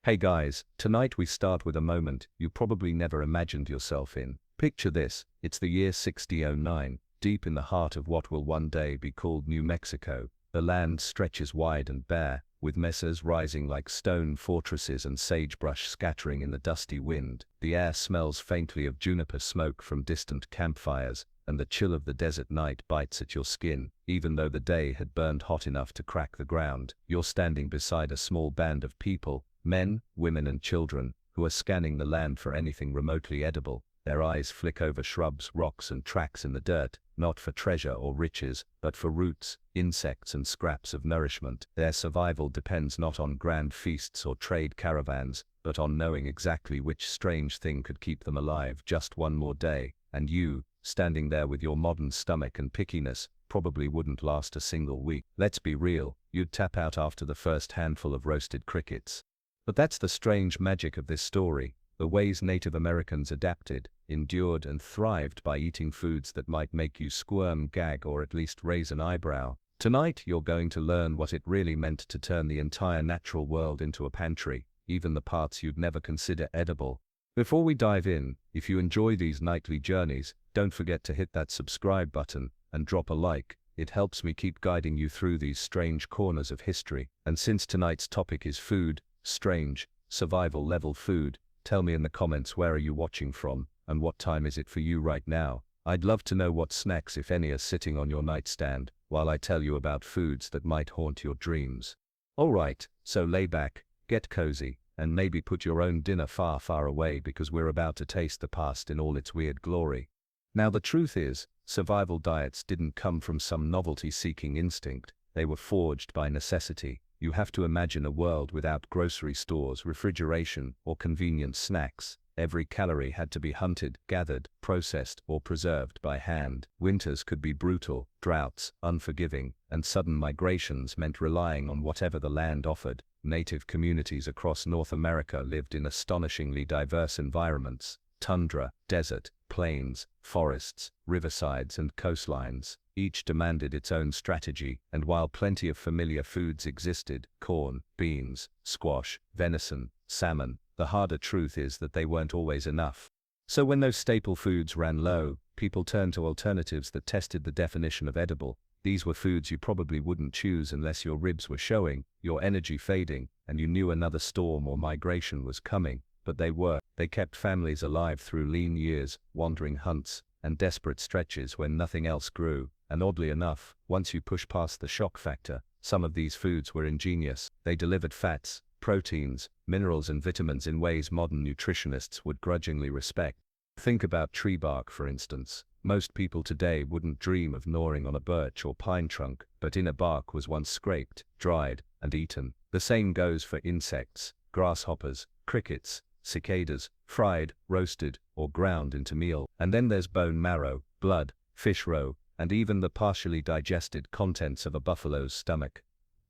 Hey guys, tonight we start with a moment you probably never imagined yourself in. Picture this, it's the year 6009, deep in the heart of what will one day be called New Mexico. The land stretches wide and bare, with mesas rising like stone fortresses and sagebrush scattering in the dusty wind. The air smells faintly of juniper smoke from distant campfires, and the chill of the desert night bites at your skin. Even though the day had burned hot enough to crack the ground, you're standing beside a small band of people, men, women and children, who are scanning the land for anything remotely edible. Their eyes flick over shrubs, rocks and tracks in the dirt, not for treasure or riches, but for roots, insects and scraps of nourishment. Their survival depends not on grand feasts or trade caravans, but on knowing exactly which strange thing could keep them alive just one more day. And you, standing there with your modern stomach and pickiness, probably wouldn't last a single week. Let's be real, you'd tap out after the first handful of roasted crickets. But that's the strange magic of this story, the ways Native Americans adapted, endured and thrived by eating foods that might make you squirm, gag or at least raise an eyebrow. Tonight you're going to learn what it really meant to turn the entire natural world into a pantry, even the parts you'd never consider edible. Before we dive in, if you enjoy these nightly journeys, don't forget to hit that subscribe button and drop a like. It helps me keep guiding you through these strange corners of history. And since tonight's topic is food, strange, survival-level food, tell me in the comments where are you watching from, and what time is it for you right now. I'd love to know what snacks, if any, are sitting on your nightstand, while I tell you about foods that might haunt your dreams. Alright, so lay back, get cozy, and maybe put your own dinner far, far away because we're about to taste the past in all its weird glory. Now the truth is, survival diets didn't come from some novelty-seeking instinct, they were forged by necessity. You have to imagine a world without grocery stores, refrigeration, or convenient snacks. Every calorie had to be hunted, gathered, processed, or preserved by hand. Winters could be brutal, droughts unforgiving, and sudden migrations meant relying on whatever the land offered. Native communities across North America lived in astonishingly diverse environments: tundra, desert, plains, forests, riversides, and coastlines. Each demanded its own strategy, and while plenty of familiar foods existed, corn, beans, squash, venison, salmon, the harder truth is that they weren't always enough. So when those staple foods ran low, people turned to alternatives that tested the definition of edible. These were foods you probably wouldn't choose unless your ribs were showing, your energy fading, and you knew another storm or migration was coming. But they kept families alive through lean years, wandering hunts, and desperate stretches when nothing else grew. And oddly enough, once you push past the shock factor, some of these foods were ingenious. They delivered fats, proteins, minerals and vitamins in ways modern nutritionists would grudgingly respect. Think about tree bark, for instance. Most people today wouldn't dream of gnawing on a birch or pine trunk, but inner bark was once scraped, dried, and eaten. The same goes for insects, grasshoppers, crickets, cicadas, fried, roasted, or ground into meal. And then there's bone marrow, blood, fish roe, and even the partially digested contents of a buffalo's stomach.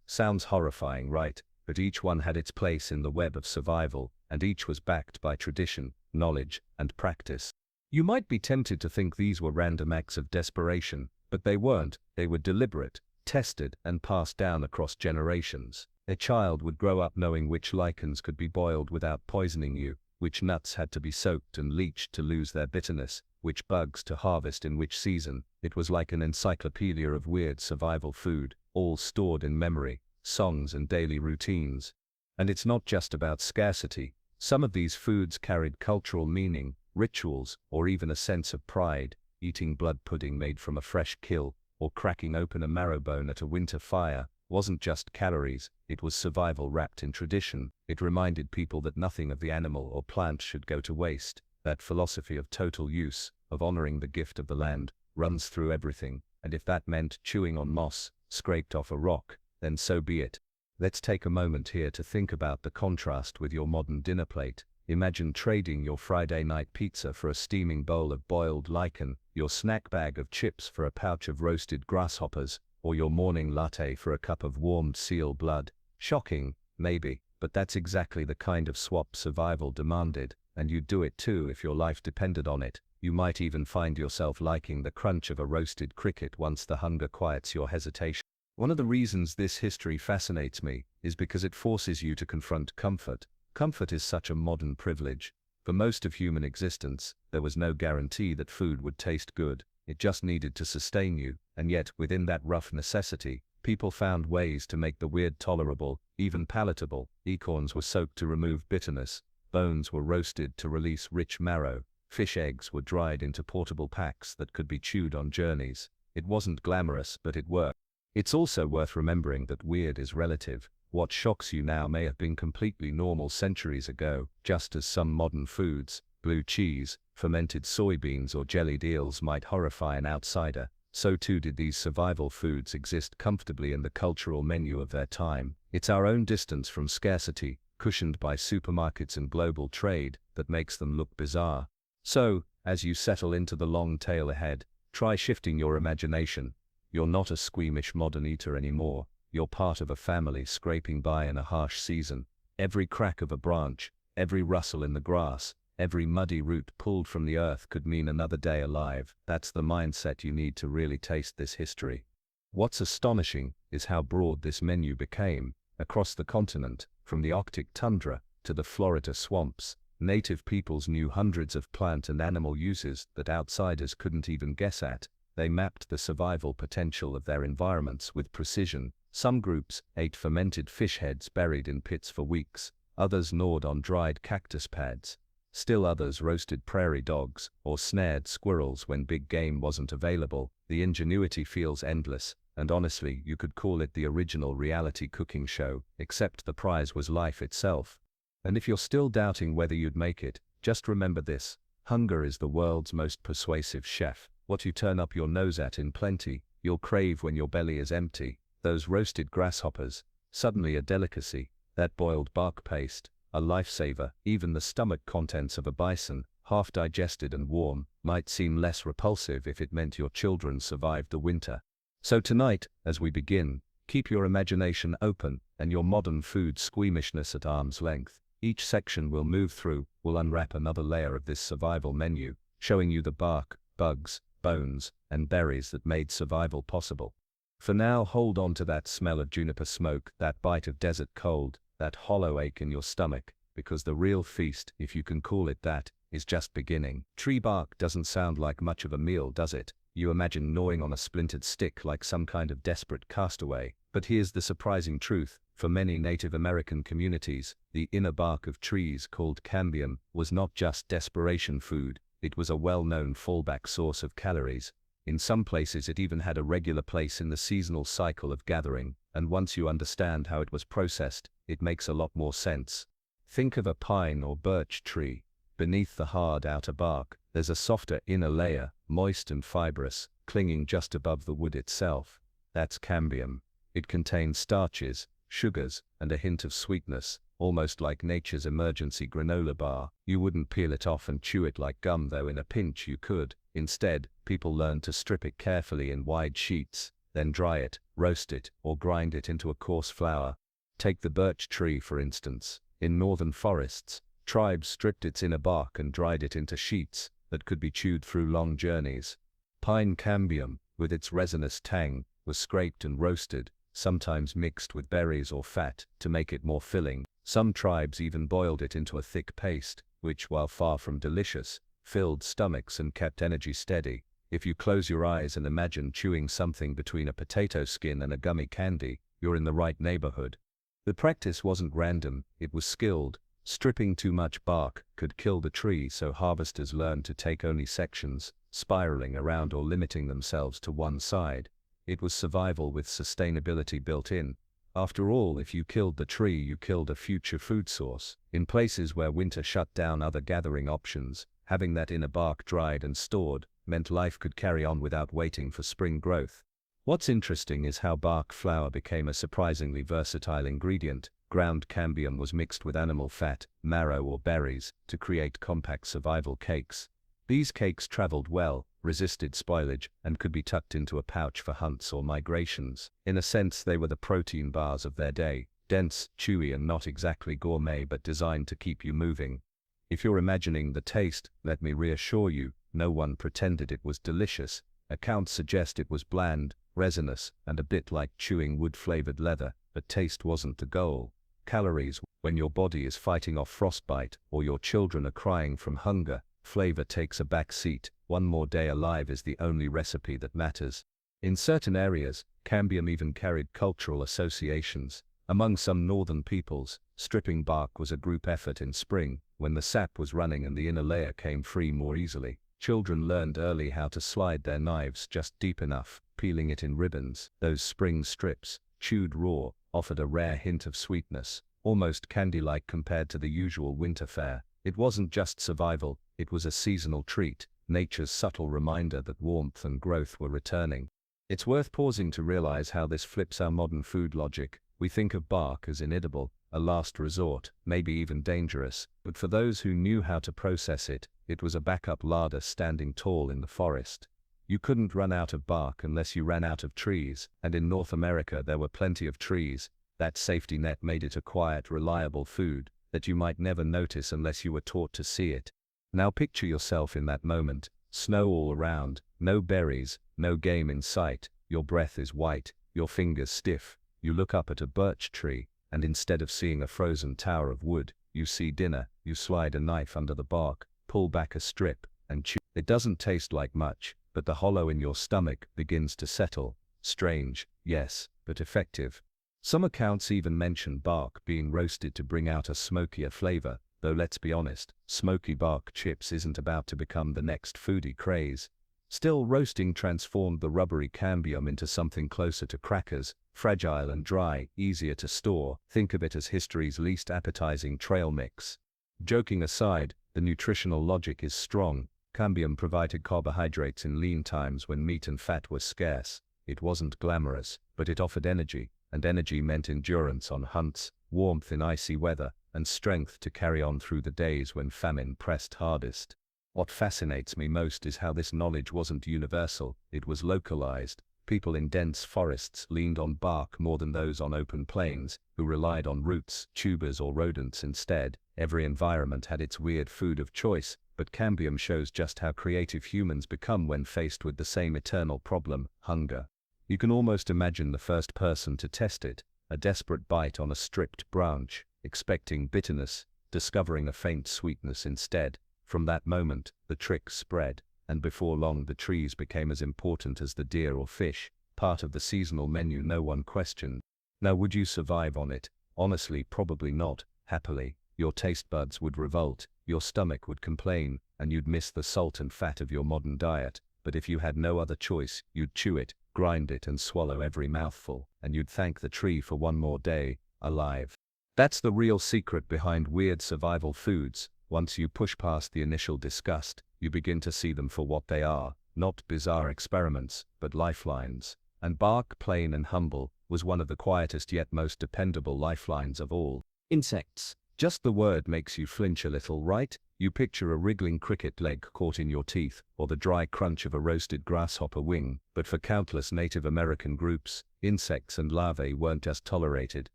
Sounds horrifying, right? But each one had its place in the web of survival, and each was backed by tradition, knowledge, and practice. You might be tempted to think these were random acts of desperation, but they weren't. They were deliberate, tested, and passed down across generations. A child would grow up knowing which lichens could be boiled without poisoning you, which nuts had to be soaked and leached to lose their bitterness, which bugs to harvest in which season. It was like an encyclopedia of weird survival food, all stored in memory, songs and daily routines. And it's not just about scarcity. Some of these foods carried cultural meaning, rituals, or even a sense of pride. Eating blood pudding made from a fresh kill, or cracking open a marrow bone at a winter fire, wasn't just calories, it was survival wrapped in tradition. It reminded people that nothing of the animal or plant should go to waste. That philosophy of total use, of honoring the gift of the land, runs through everything, and if that meant chewing on moss, scraped off a rock, then so be it. Let's take a moment here to think about the contrast with your modern dinner plate. Imagine trading your Friday night pizza for a steaming bowl of boiled lichen, your snack bag of chips for a pouch of roasted grasshoppers, or your morning latte for a cup of warmed seal blood. Shocking, maybe, but that's exactly the kind of swap survival demanded, and you'd do it too if your life depended on it. You might even find yourself liking the crunch of a roasted cricket once the hunger quiets your hesitation. One of the reasons this history fascinates me is because it forces you to confront comfort, Comfort is such a modern privilege. For most of human existence, there was no guarantee that food would taste good. It just needed to sustain you, and yet, within that rough necessity, people found ways to make the weird tolerable, even palatable. Acorns were soaked to remove bitterness, bones were roasted to release rich marrow, fish eggs were dried into portable packs that could be chewed on journeys. It wasn't glamorous, but it worked. It's also worth remembering that weird is relative. What shocks you now may have been completely normal centuries ago, just as some modern foods, blue cheese, fermented soybeans or jellied eels might horrify an outsider. So too did these survival foods exist comfortably in the cultural menu of their time. It's our own distance from scarcity, cushioned by supermarkets and global trade, that makes them look bizarre. So, as you settle into the long tail ahead, try shifting your imagination. You're not a squeamish modern eater anymore. You're part of a family scraping by in a harsh season. Every crack of a branch, every rustle in the grass, every muddy root pulled from the earth could mean another day alive. That's the mindset you need to really taste this history. What's astonishing is how broad this menu became. Across the continent, from the Arctic tundra to the Florida swamps, native peoples knew hundreds of plant and animal uses that outsiders couldn't even guess at. They mapped the survival potential of their environments with precision. Some groups ate fermented fish heads buried in pits for weeks, others gnawed on dried cactus pads. Still others roasted prairie dogs or snared squirrels when big game wasn't available. The ingenuity feels endless, and honestly, you could call it the original reality cooking show, except the prize was life itself. And if you're still doubting whether you'd make it, just remember this: hunger is the world's most persuasive chef. What you turn up your nose at in plenty, you'll crave when your belly is empty. Those roasted grasshoppers, suddenly a delicacy. That boiled bark paste, a lifesaver. Even the stomach contents of a bison, half digested and warm, might seem less repulsive if it meant your children survived the winter. So tonight, as we begin, keep your imagination open and your modern food squeamishness at arm's length. Each section we'll move through will unwrap another layer of this survival menu, showing you the bark, bugs, bones, and berries that made survival possible. For now, hold on to that smell of juniper smoke, that bite of desert cold, that hollow ache in your stomach, because the real feast, if you can call it that, is just beginning. Tree bark doesn't sound like much of a meal, does it? You imagine gnawing on a splintered stick like some kind of desperate castaway. But here's the surprising truth. For many Native American communities, the inner bark of trees called cambium was not just desperation food, it was a well-known fallback source of calories. In some places it even had a regular place in the seasonal cycle of gathering, and once you understand how it was processed, it makes a lot more sense. Think of a pine or birch tree. Beneath the hard outer bark, there's a softer inner layer, moist and fibrous, clinging just above the wood itself. That's cambium. It contains starches, sugars, and a hint of sweetness, almost like nature's emergency granola bar. You wouldn't peel it off and chew it like gum, though in a pinch you could. Instead, people learned to strip it carefully in wide sheets, then dry it, roast it, or grind it into a coarse flour. Take the birch tree for instance. In northern forests, tribes stripped its inner bark and dried it into sheets that could be chewed through long journeys. Pine cambium, with its resinous tang, was scraped and roasted, sometimes mixed with berries or fat, to make it more filling. Some tribes even boiled it into a thick paste, which, while far from delicious, filled stomachs and kept energy steady. If you close your eyes and imagine chewing something between a potato skin and a gummy candy, you're in the right neighborhood. The practice wasn't random, it was skilled. Stripping too much bark could kill the tree, so harvesters learned to take only sections, spiraling around or limiting themselves to one side. It was survival with sustainability built in. After all, if you killed the tree, you killed a future food source. In places where winter shut down other gathering options, having that inner bark dried and stored meant life could carry on without waiting for spring growth. What's interesting is how bark flour became a surprisingly versatile ingredient. Ground cambium was mixed with animal fat, marrow or berries to create compact survival cakes. These cakes traveled well, resisted spoilage, and could be tucked into a pouch for hunts or migrations. In a sense, they were the protein bars of their day, dense, chewy, and not exactly gourmet, but designed to keep you moving. If you're imagining the taste, let me reassure you, no one pretended it was delicious. Accounts suggest it was bland, resinous, and a bit like chewing wood-flavored leather, but taste wasn't the goal. calories when your body is fighting off frostbite or your children are crying from hunger. Flavor takes a back seat. One more day alive is the only recipe that matters. In certain areas, cambium even carried cultural associations. Among some northern peoples, stripping bark was a group effort in spring, when the sap was running and the inner layer came free more easily. Children learned early how to slide their knives just deep enough, peeling it in ribbons. Those spring strips, chewed raw, offered a rare hint of sweetness, almost candy-like compared to the usual winter fare. It wasn't just survival, it was a seasonal treat, nature's subtle reminder that warmth and growth were returning. It's worth pausing to realize how this flips our modern food logic. We think of bark as inedible, a last resort, maybe even dangerous, but for those who knew how to process it, it was a backup larder standing tall in the forest. You couldn't run out of bark unless you ran out of trees, and in North America there were plenty of trees. That safety net made it a quiet, reliable food that you might never notice unless you were taught to see it. Now picture yourself in that moment, snow all around, no berries, no game in sight, your breath is white, your fingers stiff. You look up at a birch tree, and instead of seeing a frozen tower of wood, you see dinner. You slide a knife under the bark, pull back a strip, and chew. It doesn't taste like much, but the hollow in your stomach begins to settle. Strange, yes, but effective. Some accounts even mention bark being roasted to bring out a smokier flavor, though let's be honest, smoky bark chips isn't about to become the next foodie craze. Still, roasting transformed the rubbery cambium into something closer to crackers, fragile and dry, easier to store. Think of it as history's least appetizing trail mix. Joking aside, the nutritional logic is strong. Cambium provided carbohydrates in lean times when meat and fat were scarce. It wasn't glamorous, but it offered energy, and energy meant endurance on hunts, warmth in icy weather, and strength to carry on through the days when famine pressed hardest. What fascinates me most is how this knowledge wasn't universal, it was localized. People in dense forests leaned on bark more than those on open plains, who relied on roots, tubers or rodents instead. Every environment had its weird food of choice, but cambium shows just how creative humans become when faced with the same eternal problem, hunger. You can almost imagine the first person to test it, a desperate bite on a stripped branch, expecting bitterness, discovering a faint sweetness instead. From that moment, the trick spread, and before long the trees became as important as the deer or fish, part of the seasonal menu no one questioned. Now would you survive on it? Honestly, probably not. Happily, your taste buds would revolt, your stomach would complain, and you'd miss the salt and fat of your modern diet. But if you had no other choice, you'd chew it, grind it and swallow every mouthful, and you'd thank the tree for one more day, alive. That's the real secret behind weird survival foods. Once you push past the initial disgust, you begin to see them for what they are, not bizarre experiments, but lifelines. And bark, plain and humble, was one of the quietest yet most dependable lifelines of all. Insects. Just the word makes you flinch a little, right? You picture a wriggling cricket leg caught in your teeth, or the dry crunch of a roasted grasshopper wing. But for countless Native American groups, insects and larvae weren't just tolerated,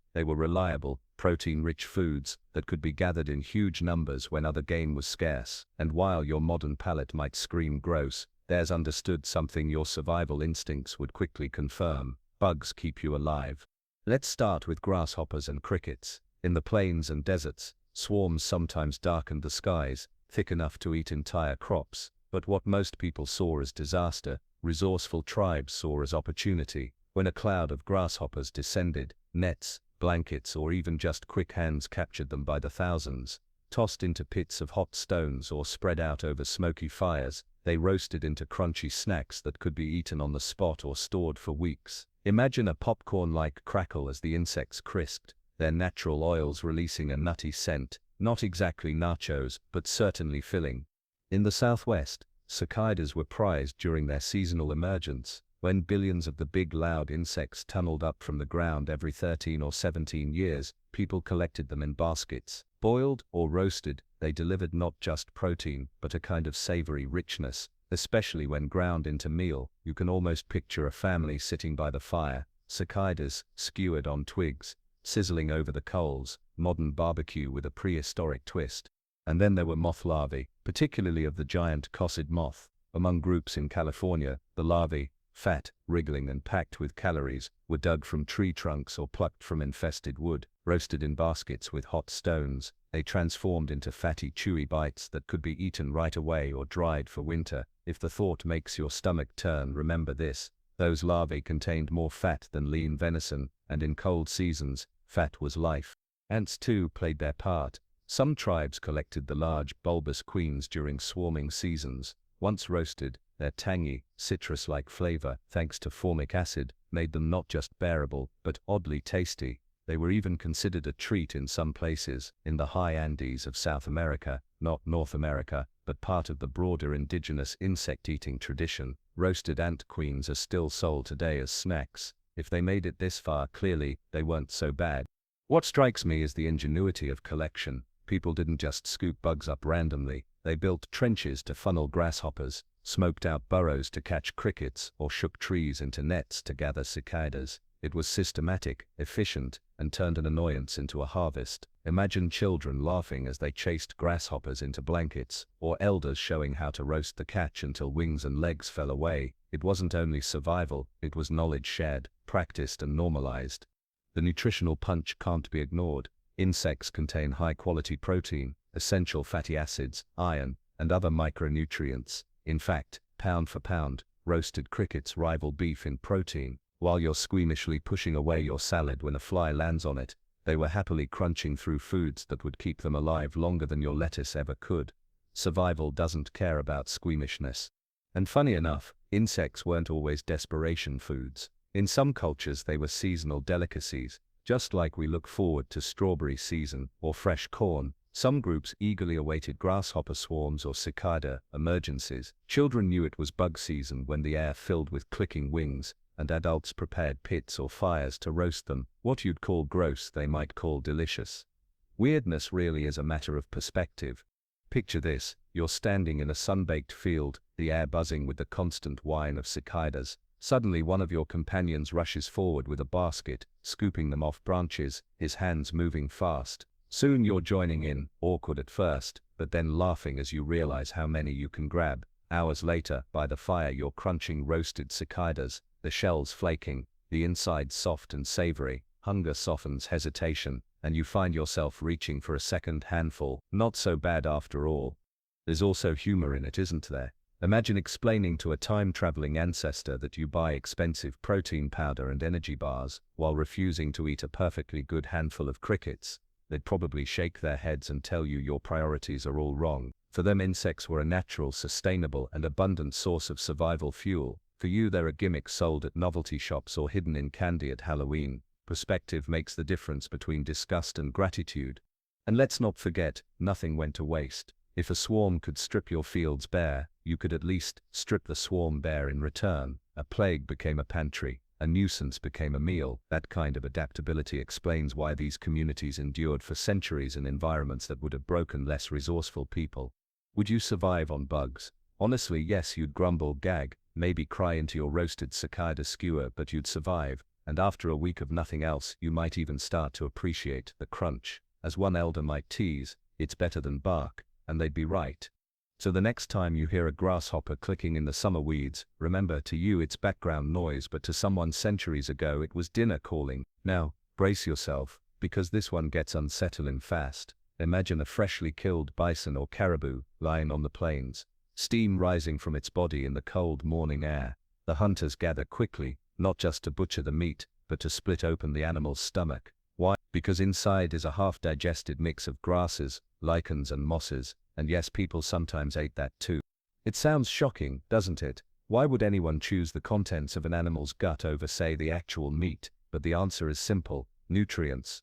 they were reliable, protein-rich foods that could be gathered in huge numbers when other game was scarce. And while your modern palate might scream gross, theirs understood something your survival instincts would quickly confirm: bugs keep you alive. Let's start with grasshoppers and crickets. In the plains and deserts, swarms sometimes darkened the skies, thick enough to eat entire crops. But what most people saw as disaster, resourceful tribes saw as opportunity. When a cloud of grasshoppers descended, nets, blankets or even just quick hands captured them by the thousands. Tossed into pits of hot stones or spread out over smoky fires, they roasted into crunchy snacks that could be eaten on the spot or stored for weeks. Imagine a popcorn-like crackle as the insects crisped, their natural oils releasing a nutty scent, not exactly nachos, but certainly filling. In the Southwest, cicadas were prized during their seasonal emergence, when billions of the big loud insects tunneled up from the ground every 13 or 17 years, people collected them in baskets. Boiled or roasted, they delivered not just protein, but a kind of savory richness, especially when ground into meal. You can almost picture a family sitting by the fire, cicadas skewered on twigs, sizzling over the coals, modern barbecue with a prehistoric twist. And then there were moth larvae, particularly of the giant cossid moth. Among groups in California, the larvae, fat, wriggling and packed with calories, were dug from tree trunks or plucked from infested wood. roasted in baskets with hot stones. They transformed into fatty, chewy bites that could be eaten right away or dried for winter. If the thought makes your stomach turn, remember this: those larvae contained more fat than lean venison, and in cold seasons, fat was life. Ants too played their part. Some tribes collected the large, bulbous queens during swarming seasons. Once roasted, their tangy, citrus-like flavor, thanks to formic acid, made them not just bearable, but oddly tasty. They were even considered a treat in some places. In the high Andes of South America, not North America, but part of the broader indigenous insect-eating tradition, roasted ant queens are still sold today as snacks. If they made it this far, clearly, they weren't so bad. What strikes me is the ingenuity of collection. People didn't just scoop bugs up randomly. They built trenches to funnel grasshoppers, smoked out burrows to catch crickets, or shook trees into nets to gather cicadas. It was systematic, efficient, and turned an annoyance into a harvest. Imagine children laughing as they chased grasshoppers into blankets, or elders showing how to roast the catch until wings and legs fell away. It wasn't only survival, it was knowledge shared, practiced and normalized. The nutritional punch can't be ignored. Insects contain high-quality protein, essential fatty acids, iron, and other micronutrients. In fact, pound for pound, roasted crickets rival beef in protein. While you're squeamishly pushing away your salad when a fly lands on it, they were happily crunching through foods that would keep them alive longer than your lettuce ever could. Survival doesn't care about squeamishness. And funny enough, insects weren't always desperation foods. In some cultures they were seasonal delicacies. Just like we look forward to strawberry season or fresh corn, some groups eagerly awaited grasshopper swarms or cicada emergencies. Children knew it was bug season when the air filled with clicking wings, and adults prepared pits or fires to roast them. What you'd call gross, they might call delicious. Weirdness really is a matter of perspective. Picture this: you're standing in a sun-baked field, the air buzzing with the constant whine of cicadas. Suddenly one of your companions rushes forward with a basket, scooping them off branches, his hands moving fast. Soon you're joining in, awkward at first, but then laughing as you realize how many you can grab. Hours later, by the fire, you're crunching roasted cicadas, the shells flaking, the inside soft and savory. Hunger softens hesitation, and you find yourself reaching for a second handful. Not so bad after all. There's also humor in it, isn't there? Imagine explaining to a time-traveling ancestor that you buy expensive protein powder and energy bars, while refusing to eat a perfectly good handful of crickets. They'd probably shake their heads and tell you your priorities are all wrong. For them, insects were a natural, sustainable, and abundant source of survival fuel. For you, they're a gimmick sold at novelty shops or hidden in candy at Halloween. Perspective makes the difference between disgust and gratitude. And let's not forget, nothing went to waste. If a swarm could strip your fields bare, you could at least strip the swarm bare in return. A plague became a pantry. A nuisance became a meal. That kind of adaptability explains why these communities endured for centuries in environments that would have broken less resourceful people. Would you survive on bugs? Honestly, yes. You'd grumble, gag, maybe cry into your roasted cicada skewer, but you'd survive. And after a week of nothing else, you might even start to appreciate the crunch. As one elder might tease, it's better than bark, and they'd be right. So the next time you hear a grasshopper clicking in the summer weeds, remember, to you it's background noise, but to someone centuries ago it was dinner calling. Now, brace yourself, because this one gets unsettling fast. Imagine a freshly killed bison or caribou lying on the plains, steam rising from its body in the cold morning air. The hunters gather quickly, not just to butcher the meat, but to split open the animal's stomach. Why? Because inside is a half-digested mix of grasses, lichens and mosses, and yes, people sometimes ate that too. It sounds shocking, doesn't it? Why would anyone choose the contents of an animal's gut over, say, the actual meat? But the answer is simple: nutrients.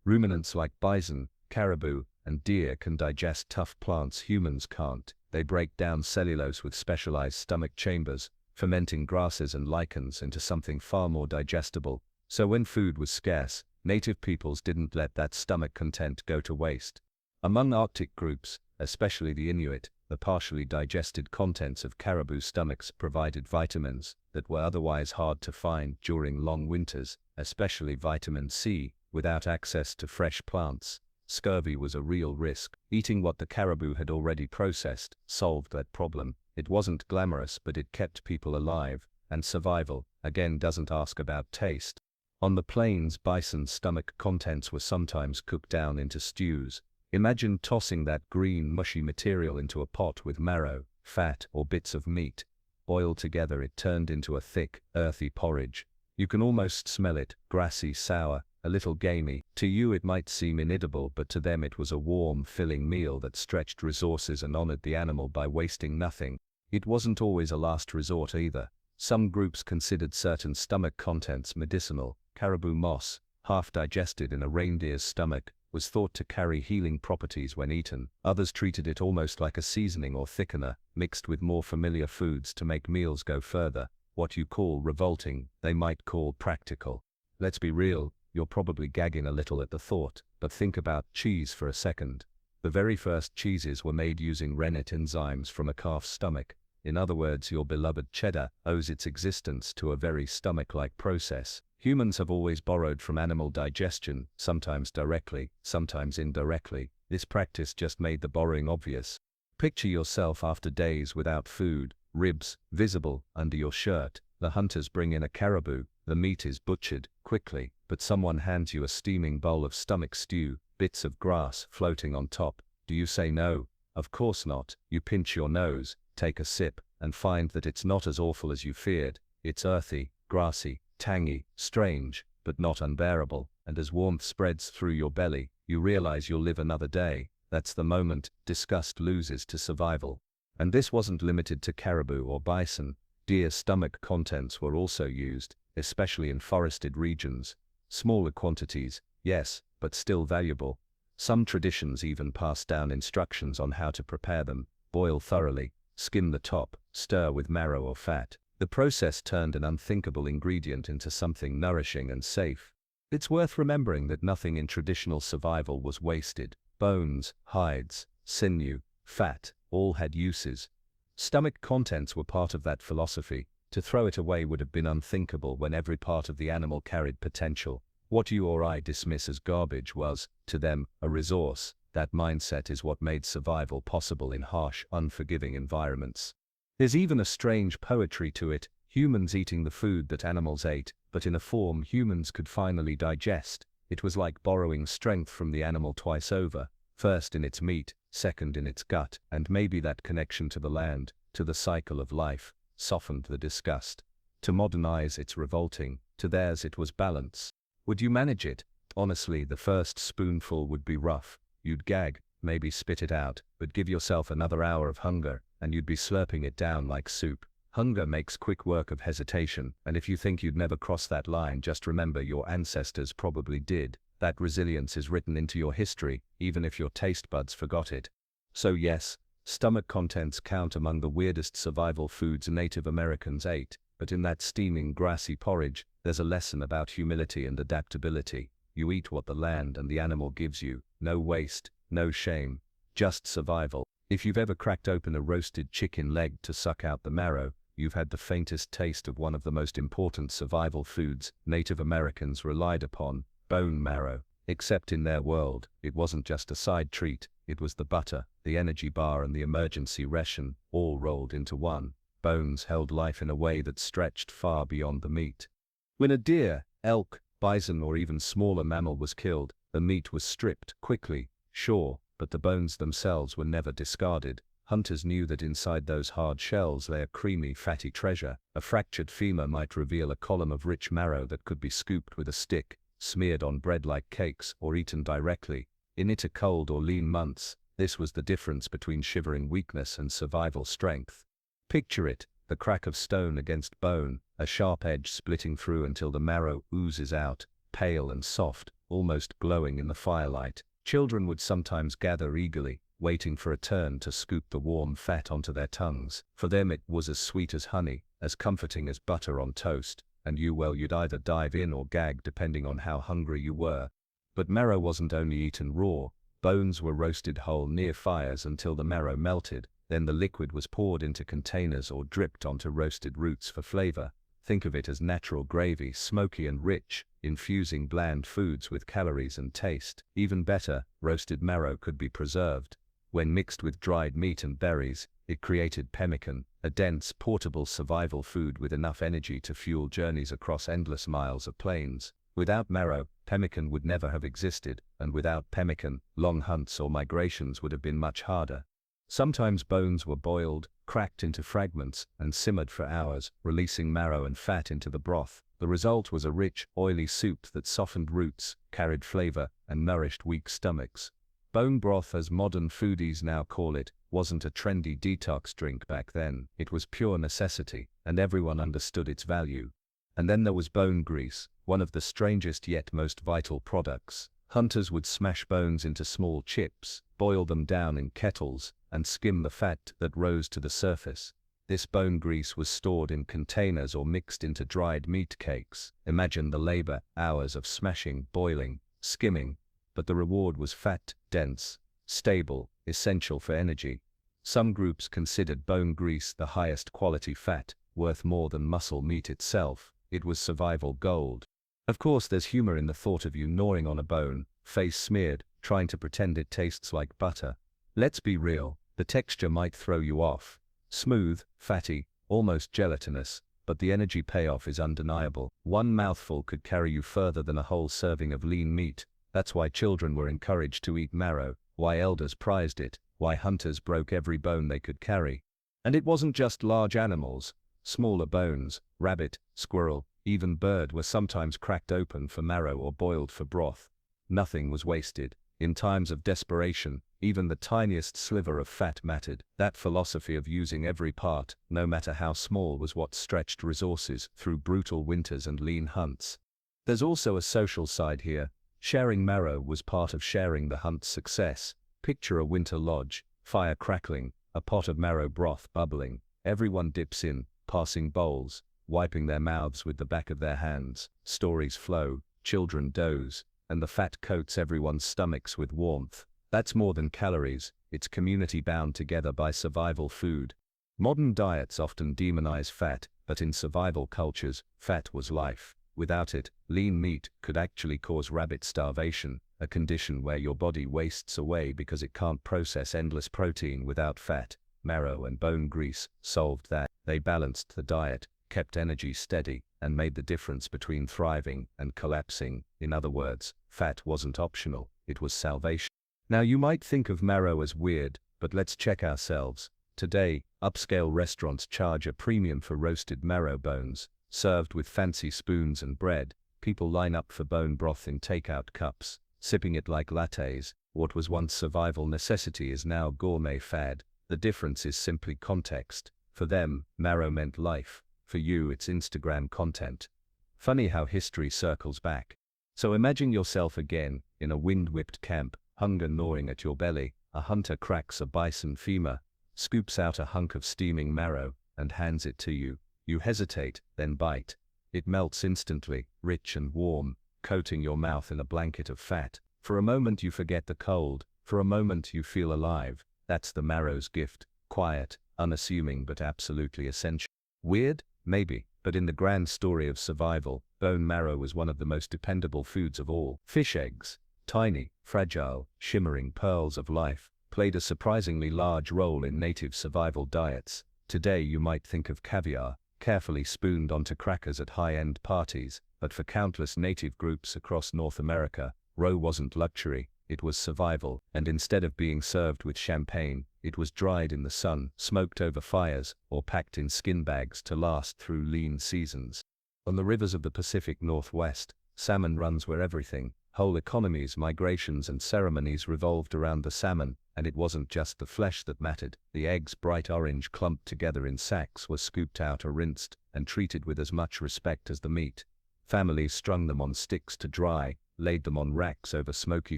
Ruminants like bison, caribou, and deer can digest tough plants humans can't. They break down cellulose with specialized stomach chambers, fermenting grasses and lichens into something far more digestible. So when food was scarce, native peoples didn't let that stomach content go to waste. Among Arctic groups, especially the Inuit, the partially digested contents of caribou stomachs provided vitamins that were otherwise hard to find during long winters, especially vitamin C. Without access to fresh plants, scurvy was a real risk. Eating what the caribou had already processed solved that problem. It wasn't glamorous, but it kept people alive, and survival, again, doesn't ask about taste. On the plains, bison's stomach contents were sometimes cooked down into stews. Imagine tossing that green, mushy material into a pot with marrow, fat, or bits of meat. Boiled together, it turned into a thick, earthy porridge. You can almost smell it, grassy, sour, a little gamey. To you it might seem inedible, but to them it was a warm, filling meal that stretched resources and honored the animal by wasting nothing. It wasn't always a last resort either. Some groups considered certain stomach contents medicinal. Caribou moss, half digested in a reindeer's stomach, was thought to carry healing properties when eaten. Others treated it almost like a seasoning or thickener, mixed with more familiar foods to make meals go further. What you call revolting, they might call practical. Let's be real, you're probably gagging a little at the thought, but think about cheese for a second. The very first cheeses were made using rennet enzymes from a calf's stomach. In other words, your beloved cheddar owes its existence to a very stomach-like process. Humans have always borrowed from animal digestion, sometimes directly, sometimes indirectly. This practice just made the borrowing obvious. Picture yourself after days without food, ribs visible under your shirt. The hunters bring in a caribou, the meat is butchered quickly, but someone hands you a steaming bowl of stomach stew, bits of grass floating on top. Do you say no? Of course not. You pinch your nose, take a sip, and find that it's not as awful as you feared. It's earthy, grassy, tangy, strange, but not unbearable, and as warmth spreads through your belly, you realize you'll live another day. That's the moment disgust loses to survival. And this wasn't limited to caribou or bison. Deer stomach contents were also used, especially in forested regions. Smaller quantities, yes, but still valuable. Some traditions even passed down instructions on how to prepare them. Boil thoroughly, skim the top, stir with marrow or fat. The process turned an unthinkable ingredient into something nourishing and safe. It's worth remembering that nothing in traditional survival was wasted. Bones, hides, sinew, fat, all had uses. Stomach contents were part of that philosophy. To throw it away would have been unthinkable when every part of the animal carried potential. What you or I dismiss as garbage was, to them, a resource. That mindset is what made survival possible in harsh, unforgiving environments. There's even a strange poetry to it, humans eating the food that animals ate, but in a form humans could finally digest. It was like borrowing strength from the animal twice over, first in its meat, second in its gut, and maybe that connection to the land, to the cycle of life, softened the disgust. To modernize, it's revolting. To theirs, it was balance. Would you manage it? Honestly, the first spoonful would be rough. You'd gag, maybe spit it out, but give yourself another hour of hunger, and you'd be slurping it down like soup. Hunger makes quick work of hesitation, and if you think you'd never cross that line, just remember your ancestors probably did. That resilience is written into your history, even if your taste buds forgot it. So yes, stomach contents count among the weirdest survival foods Native Americans ate, but in that steaming grassy porridge, there's a lesson about humility and adaptability. You eat what the land and the animal gives you. No waste, no shame, just survival. If you've ever cracked open a roasted chicken leg to suck out the marrow, you've had the faintest taste of one of the most important survival foods Native Americans relied upon, bone marrow. Except in their world, it wasn't just a side treat, it was the butter, the energy bar and the emergency ration, all rolled into one. Bones held life in a way that stretched far beyond the meat. When a deer, elk, bison or even smaller mammal was killed, the meat was stripped quickly, sure, but the bones themselves were never discarded. Hunters knew that inside those hard shells lay a creamy, fatty treasure. A fractured femur might reveal a column of rich marrow that could be scooped with a stick, smeared on bread like cakes, or eaten directly. In bitter cold or lean months, this was the difference between shivering weakness and survival strength. Picture it, the crack of stone against bone, a sharp edge splitting through until the marrow oozes out, pale and soft, almost glowing in the firelight. Children would sometimes gather eagerly, waiting for a turn to scoop the warm fat onto their tongues. For them it was as sweet as honey, as comforting as butter on toast, and you'd either dive in or gag depending on how hungry you were. But marrow wasn't only eaten raw. Bones were roasted whole near fires until the marrow melted, then the liquid was poured into containers or dripped onto roasted roots for flavor. Think of it as natural gravy, smoky and rich, infusing bland foods with calories and taste. Even better, roasted marrow could be preserved. When mixed with dried meat and berries, it created pemmican, a dense, portable survival food with enough energy to fuel journeys across endless miles of plains. Without marrow, pemmican would never have existed, and without pemmican, long hunts or migrations would have been much harder. Sometimes bones were boiled, cracked into fragments, and simmered for hours, releasing marrow and fat into the broth. The result was a rich, oily soup that softened roots, carried flavor, and nourished weak stomachs. Bone broth, as modern foodies now call it, wasn't a trendy detox drink back then. It was pure necessity, and everyone understood its value. And then there was bone grease, one of the strangest yet most vital products. Hunters would smash bones into small chips, boil them down in kettles, and skim the fat that rose to the surface. This bone grease was stored in containers or mixed into dried meat cakes. Imagine the labor, hours of smashing, boiling, skimming. But the reward was fat, dense, stable, essential for energy. Some groups considered bone grease the highest quality fat, worth more than muscle meat itself. It was survival gold. Of course, there's humor in the thought of you gnawing on a bone, face smeared, trying to pretend it tastes like butter. Let's be real, the texture might throw you off. Smooth, fatty, almost gelatinous, but the energy payoff is undeniable. One mouthful could carry you further than a whole serving of lean meat. That's why children were encouraged to eat marrow, why elders prized it, why hunters broke every bone they could carry. And it wasn't just large animals. Smaller bones, rabbit, squirrel, even bird were sometimes cracked open for marrow or boiled for broth. Nothing was wasted. In times of desperation, even the tiniest sliver of fat mattered. That philosophy of using every part, no matter how small, was what stretched resources through brutal winters and lean hunts. There's also a social side here. Sharing marrow was part of sharing the hunt's success. Picture a winter lodge, fire crackling, a pot of marrow broth bubbling. Everyone dips in, passing bowls, wiping their mouths with the back of their hands. Stories flow, children doze, and the fat coats everyone's stomachs with warmth. That's more than calories, it's community bound together by survival food. Modern diets often demonize fat, but in survival cultures, fat was life. Without it, lean meat could actually cause rabbit starvation, a condition where your body wastes away because it can't process endless protein without fat. Marrow and bone grease solved that. They balanced the diet, kept energy steady, and made the difference between thriving and collapsing. In other words, fat wasn't optional, it was salvation. Now you might think of marrow as weird, but let's check ourselves. Today, upscale restaurants charge a premium for roasted marrow bones. Served with fancy spoons and bread, people line up for bone broth in takeout cups, sipping it like lattes. What was once survival necessity is now gourmet fad. The difference is simply context. For them, marrow meant life. For you, it's Instagram content. Funny how history circles back. So imagine yourself again, in a wind-whipped camp, hunger gnawing at your belly. A hunter cracks a bison femur, scoops out a hunk of steaming marrow, and hands it to you. You hesitate, then bite. It melts instantly, rich and warm, coating your mouth in a blanket of fat. For a moment you forget the cold, for a moment you feel alive. That's the marrow's gift, quiet, unassuming but absolutely essential. Weird? Maybe, but in the grand story of survival, bone marrow was one of the most dependable foods of all. Fish eggs, tiny, fragile, shimmering pearls of life, played a surprisingly large role in native survival diets. Today you might think of caviar, carefully spooned onto crackers at high-end parties, but for countless native groups across North America, roe wasn't luxury, it was survival, and instead of being served with champagne, it was dried in the sun, smoked over fires, or packed in skin bags to last through lean seasons. On the rivers of the Pacific Northwest, salmon runs were everything. Whole economies, migrations and ceremonies revolved around the salmon, and it wasn't just the flesh that mattered. The eggs, bright orange clumped together in sacks, were scooped out or rinsed, and treated with as much respect as the meat. Families strung them on sticks to dry, laid them on racks over smoky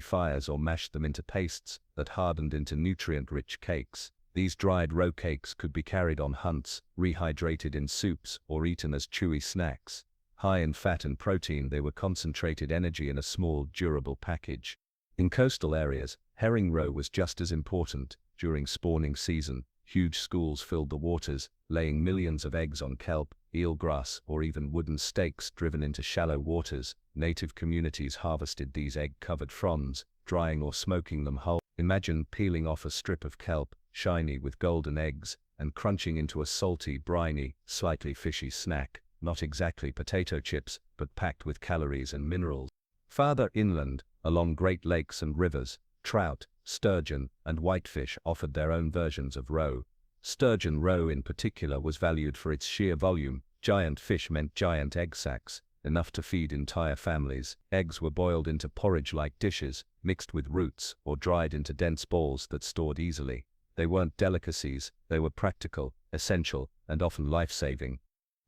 fires, or mashed them into pastes that hardened into nutrient-rich cakes. These dried roe cakes could be carried on hunts, rehydrated in soups, or eaten as chewy snacks. High in fat and protein, they were concentrated energy in a small, durable package. In coastal areas, herring roe was just as important. During spawning season, huge schools filled the waters, laying millions of eggs on kelp, eelgrass, or even wooden stakes driven into shallow waters. Native communities harvested these egg-covered fronds, drying or smoking them whole. Imagine peeling off a strip of kelp, shiny with golden eggs, and crunching into a salty, briny, slightly fishy snack. not exactly potato chips, but packed with calories and minerals. Farther inland, along Great Lakes and rivers, trout, sturgeon, and whitefish offered their own versions of roe. Sturgeon roe in particular was valued for its sheer volume. Giant fish meant giant egg sacs, enough to feed entire families. Eggs were boiled into porridge-like dishes, mixed with roots, or dried into dense balls that stored easily. They weren't delicacies, they were practical, essential, and often life-saving.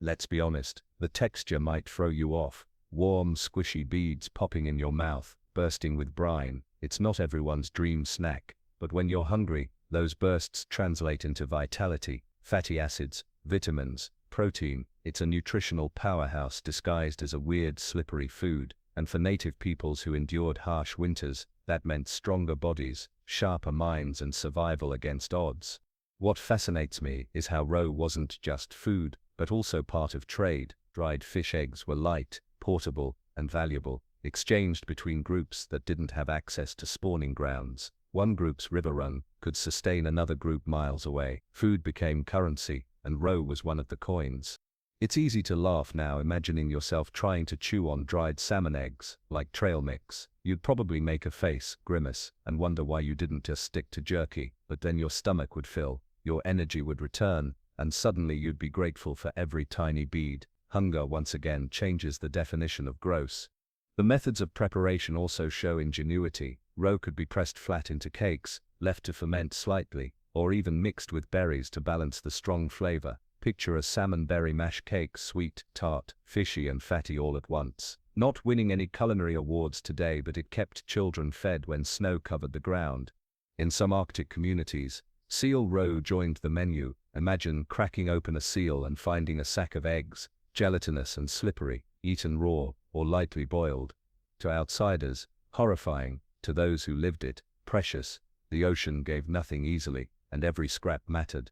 Let's be honest, the texture might throw you off. Warm, squishy beads popping in your mouth, bursting with brine. It's not everyone's dream snack, but when you're hungry, those bursts translate into vitality, fatty acids, vitamins, protein. It's a nutritional powerhouse disguised as a weird, slippery food, and for native peoples who endured harsh winters, that meant stronger bodies, sharper minds, and survival against odds. What fascinates me is how roe wasn't just food, but also part of trade. Dried fish eggs were light, portable, and valuable, exchanged between groups that didn't have access to spawning grounds. One group's river run could sustain another group miles away. Food became currency, and roe was one of the coins. It's easy to laugh now imagining yourself trying to chew on dried salmon eggs, like trail mix. You'd probably make a face, grimace, and wonder why you didn't just stick to jerky, but then your stomach would fill, your energy would return, and suddenly you'd be grateful for every tiny bead. Hunger once again changes the definition of gross. The methods of preparation also show ingenuity. Roe could be pressed flat into cakes, left to ferment slightly, or even mixed with berries to balance the strong flavor. Picture a salmon berry mash cake, sweet, tart, fishy, and fatty all at once. Not winning any culinary awards today, but it kept children fed when snow covered the ground. In some Arctic communities, seal roe joined the menu. Imagine cracking open a seal and finding a sack of eggs, gelatinous and slippery, eaten raw or lightly boiled. To outsiders, horrifying. To those who lived it, precious. The ocean gave nothing easily, and every scrap mattered.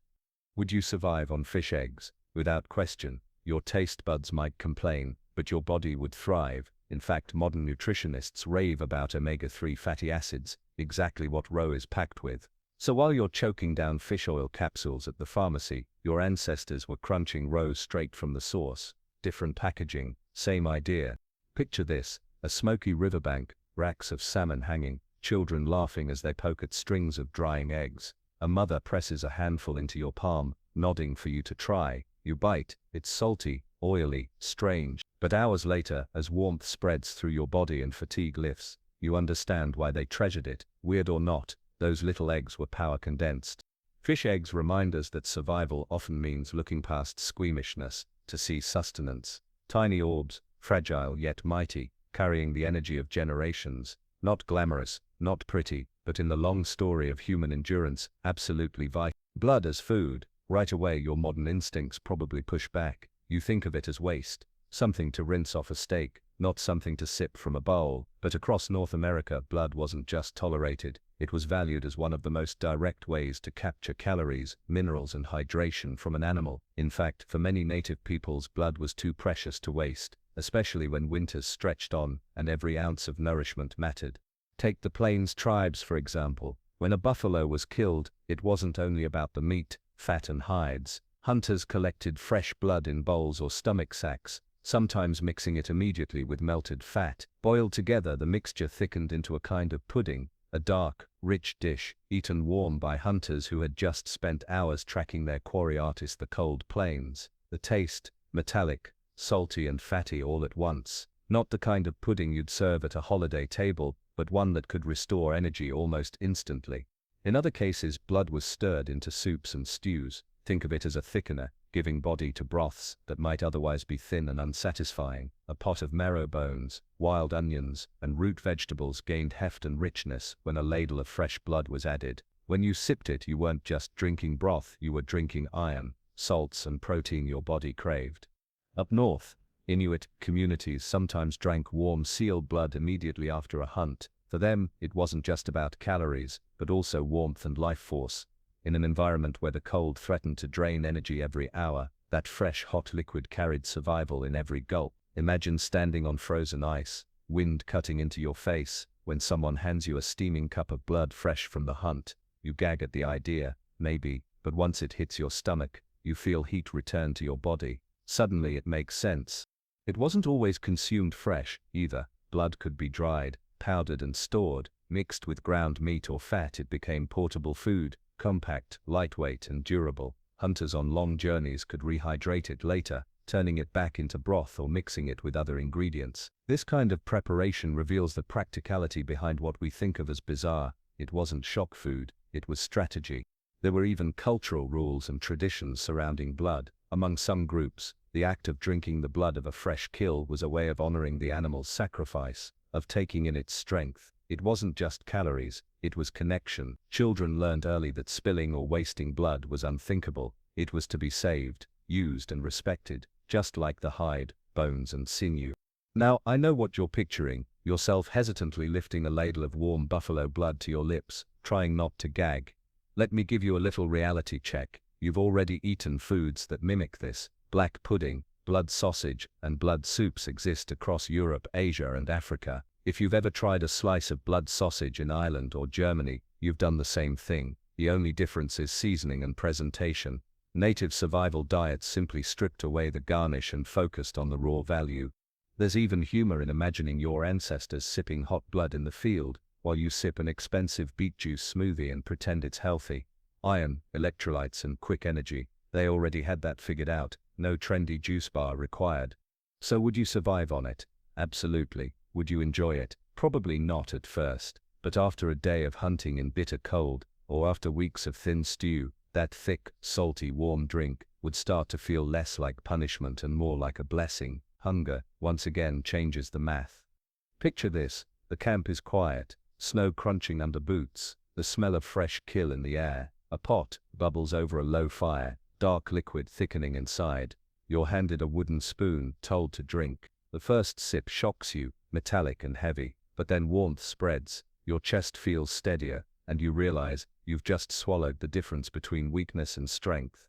Would you survive on fish eggs? Without question. Your taste buds might complain, but your body would thrive. In fact, modern nutritionists rave about omega-3 fatty acids, exactly what roe is packed with. So while you're choking down fish oil capsules at the pharmacy, your ancestors were crunching roe straight from the source. Different packaging, same idea. Picture this, a smoky riverbank, racks of salmon hanging, children laughing as they poke at strings of drying eggs. A mother presses a handful into your palm, nodding for you to try. You bite, it's salty, oily, strange. But hours later, as warmth spreads through your body and fatigue lifts, you understand why they treasured it. Weird or not, those little eggs were power condensed. Fish eggs remind us that survival often means looking past squeamishness to see sustenance. Tiny orbs, fragile yet mighty, carrying the energy of generations. Not glamorous, not pretty, but in the long story of human endurance, absolutely vital. Blood as food. Right away your modern instincts probably push back. You think of it as waste, something to rinse off a steak, not something to sip from a bowl. But across North America, blood wasn't just tolerated, it was valued as one of the most direct ways to capture calories, minerals, and hydration from an animal. In fact, for many native peoples, blood was too precious to waste, especially when winters stretched on and every ounce of nourishment mattered. Take the Plains tribes for example. When a buffalo was killed, it wasn't only about the meat, fat, and hides. Hunters collected fresh blood in bowls or stomach sacks, sometimes mixing it immediately with melted fat. Boiled together, the mixture thickened into a kind of pudding, a dark, rich dish, eaten warm by hunters who had just spent hours tracking their quarry artist the cold plains. The taste, metallic, salty, and fatty all at once. Not the kind of pudding you'd serve at a holiday table, but one that could restore energy almost instantly. In other cases, blood was stirred into soups and stews. Think of it as a thickener, giving body to broths that might otherwise be thin and unsatisfying. A pot of marrow bones, wild onions, and root vegetables gained heft and richness when a ladle of fresh blood was added. When you sipped it, you weren't just drinking broth, you were drinking iron, salts, and protein your body craved. Up north, Inuit communities sometimes drank warm seal blood immediately after a hunt. For them, it wasn't just about calories, but also warmth and life force. In an environment where the cold threatened to drain energy every hour, that fresh hot liquid carried survival in every gulp. Imagine standing on frozen ice, wind cutting into your face, when someone hands you a steaming cup of blood fresh from the hunt. You gag at the idea, maybe, but once it hits your stomach, you feel heat return to your body. Suddenly it makes sense. It wasn't always consumed fresh, either. Blood could be dried, powdered and stored. Mixed with ground meat or fat, it became portable food, compact, lightweight and durable. Hunters on long journeys could rehydrate it later, turning it back into broth or mixing it with other ingredients. This kind of preparation reveals the practicality behind what we think of as bizarre. It wasn't shock food, it was strategy. There were even cultural rules and traditions surrounding blood. Among some groups, the act of drinking the blood of a fresh kill was a way of honoring the animal's sacrifice, of taking in its strength. It wasn't just calories, it was connection. Children learned early that spilling or wasting blood was unthinkable. It was to be saved, used and respected, just like the hide, bones and sinew. Now, I know what you're picturing, yourself hesitantly lifting a ladle of warm buffalo blood to your lips, trying not to gag. Let me give you a little reality check. You've already eaten foods that mimic this. Black pudding, blood sausage, and blood soups exist across Europe, Asia and Africa. If you've ever tried a slice of blood sausage in Ireland or Germany, you've done the same thing. The only difference is seasoning and presentation. Native survival diets simply stripped away the garnish and focused on the raw value. There's even humor in imagining your ancestors sipping hot blood in the field, while you sip an expensive beet juice smoothie and pretend it's healthy. Iron, electrolytes and quick energy, they already had that figured out. No trendy juice bar required. So would you survive on it? Absolutely. Would you enjoy it? Probably not at first, but after a day of hunting in bitter cold, or after weeks of thin stew, that thick, salty, warm drink would start to feel less like punishment and more like a blessing. Hunger, once again, changes the math. Picture this: the camp is quiet, snow crunching under boots, the smell of fresh kill in the air, a pot bubbles over a low fire, dark liquid thickening inside. You're handed a wooden spoon, told to drink. The first sip shocks you, metallic and heavy, but then warmth spreads, your chest feels steadier, and you realize you've just swallowed the difference between weakness and strength.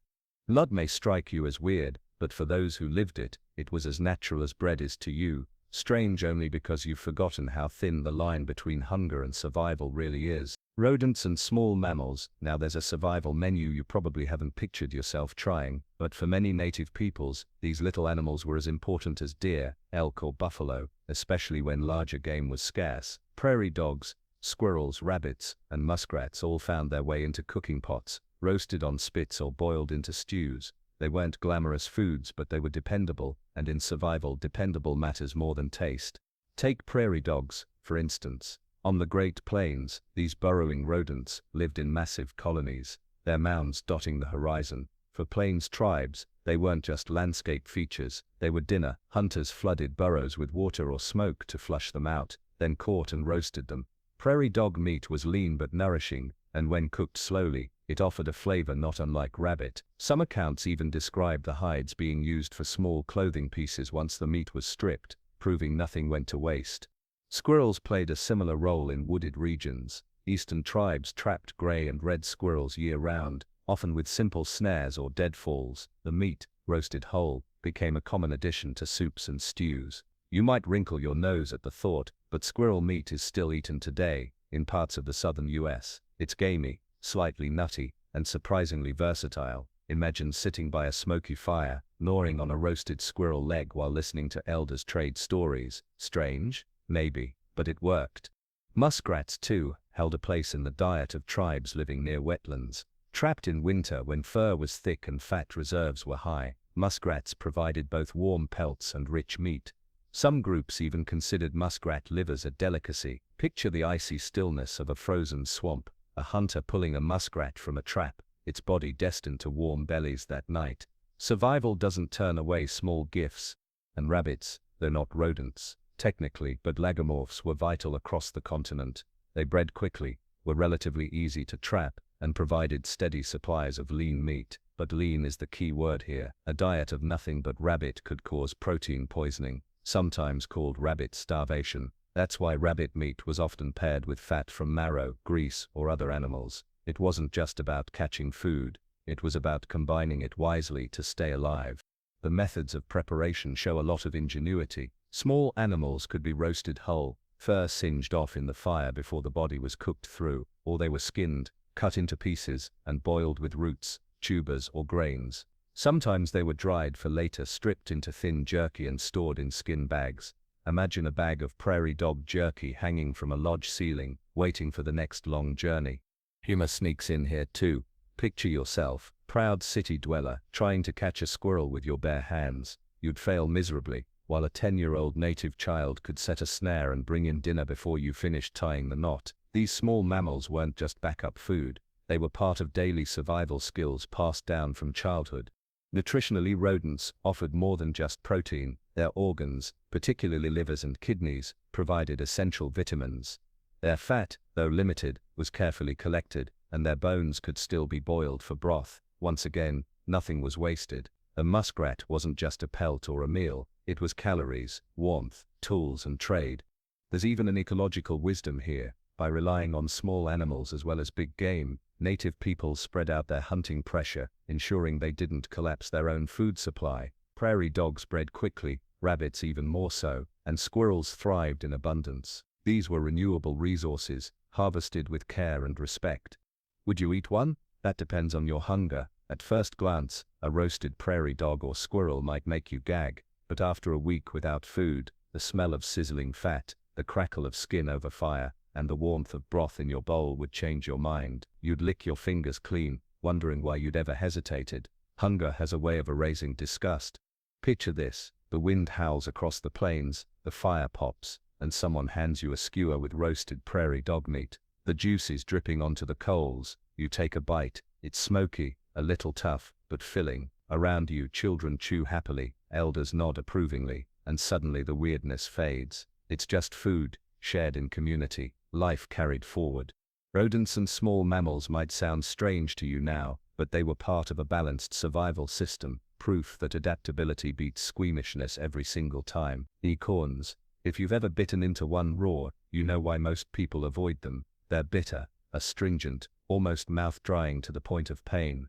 Blood may strike you as weird, but for those who lived it, it was as natural as bread is to you. Strange only because you've forgotten how thin the line between hunger and survival really is. Rodents and small mammals. Now there's a survival menu you probably haven't pictured yourself trying, but for many native peoples, these little animals were as important as deer, elk or buffalo, especially when larger game was scarce. Prairie dogs, squirrels, rabbits, and muskrats all found their way into cooking pots, roasted on spits or boiled into stews. They weren't glamorous foods, but they were dependable, and in survival, dependable matters more than taste. Take prairie dogs, for instance. On the Great Plains, these burrowing rodents lived in massive colonies, their mounds dotting the horizon. For plains tribes, they weren't just landscape features, they were dinner. Hunters flooded burrows with water or smoke to flush them out, then caught and roasted them. Prairie dog meat was lean but nourishing, and when cooked slowly, it offered a flavor not unlike rabbit. Some accounts even describe the hides being used for small clothing pieces once the meat was stripped, proving nothing went to waste. Squirrels played a similar role in wooded regions. Eastern tribes trapped gray and red squirrels year-round, often with simple snares or deadfalls. The meat, roasted whole, became a common addition to soups and stews. You might wrinkle your nose at the thought, but squirrel meat is still eaten today, in parts of the southern US. It's gamey, slightly nutty, and surprisingly versatile. Imagine sitting by a smoky fire, gnawing on a roasted squirrel leg while listening to elders trade stories. Strange? Maybe, but it worked. Muskrats, too, held a place in the diet of tribes living near wetlands. Trapped in winter when fur was thick and fat reserves were high, muskrats provided both warm pelts and rich meat. Some groups even considered muskrat livers a delicacy. Picture the icy stillness of a frozen swamp, a hunter pulling a muskrat from a trap, its body destined to warm bellies that night. Survival doesn't turn away small gifts. And rabbits, they're not rodents, technically, but lagomorphs were vital across the continent. They bred quickly, were relatively easy to trap, and provided steady supplies of lean meat. But lean is the key word here. A diet of nothing but rabbit could cause protein poisoning, sometimes called rabbit starvation. That's why rabbit meat was often paired with fat from marrow, grease, or other animals. It wasn't just about catching food, it was about combining it wisely to stay alive. The methods of preparation show a lot of ingenuity. Small animals could be roasted whole, fur singed off in the fire before the body was cooked through, or they were skinned, cut into pieces, and boiled with roots, tubers, or grains. Sometimes they were dried for later, stripped into thin jerky and stored in skin bags. Imagine a bag of prairie dog jerky hanging from a lodge ceiling, waiting for the next long journey. Humor sneaks in here too. Picture yourself, proud city dweller, trying to catch a squirrel with your bare hands. You'd fail miserably, while a 10-year-old native child could set a snare and bring in dinner before you finished tying the knot. These small mammals weren't just backup food, they were part of daily survival skills passed down from childhood. Nutritionally, rodents offered more than just protein. Their organs, particularly livers and kidneys, provided essential vitamins. Their fat, though limited, was carefully collected, and their bones could still be boiled for broth. Once again, nothing was wasted. A muskrat wasn't just a pelt or a meal, it was calories, warmth, tools and trade. There's even an ecological wisdom here. By relying on small animals as well as big game, native peoples spread out their hunting pressure, ensuring they didn't collapse their own food supply. Prairie dogs bred quickly, rabbits even more so, and squirrels thrived in abundance. These were renewable resources, harvested with care and respect. Would you eat one? That depends on your hunger. At first glance, a roasted prairie dog or squirrel might make you gag, but after a week without food, the smell of sizzling fat, the crackle of skin over fire, and the warmth of broth in your bowl would change your mind. You'd lick your fingers clean, wondering why you'd ever hesitated. Hunger has a way of erasing disgust. Picture this: the wind howls across the plains, the fire pops, and someone hands you a skewer with roasted prairie dog meat. The juice is dripping onto the coals. You take a bite. It's smoky, a little tough, but filling. Around you, children chew happily, elders nod approvingly, and suddenly the weirdness fades. It's just food, shared in community, life carried forward. Rodents and small mammals might sound strange to you now, but they were part of a balanced survival system, proof that adaptability beats squeamishness every single time. Acorns. If you've ever bitten into one raw, you know why most people avoid them. They're bitter, astringent, almost mouth-drying to the point of pain.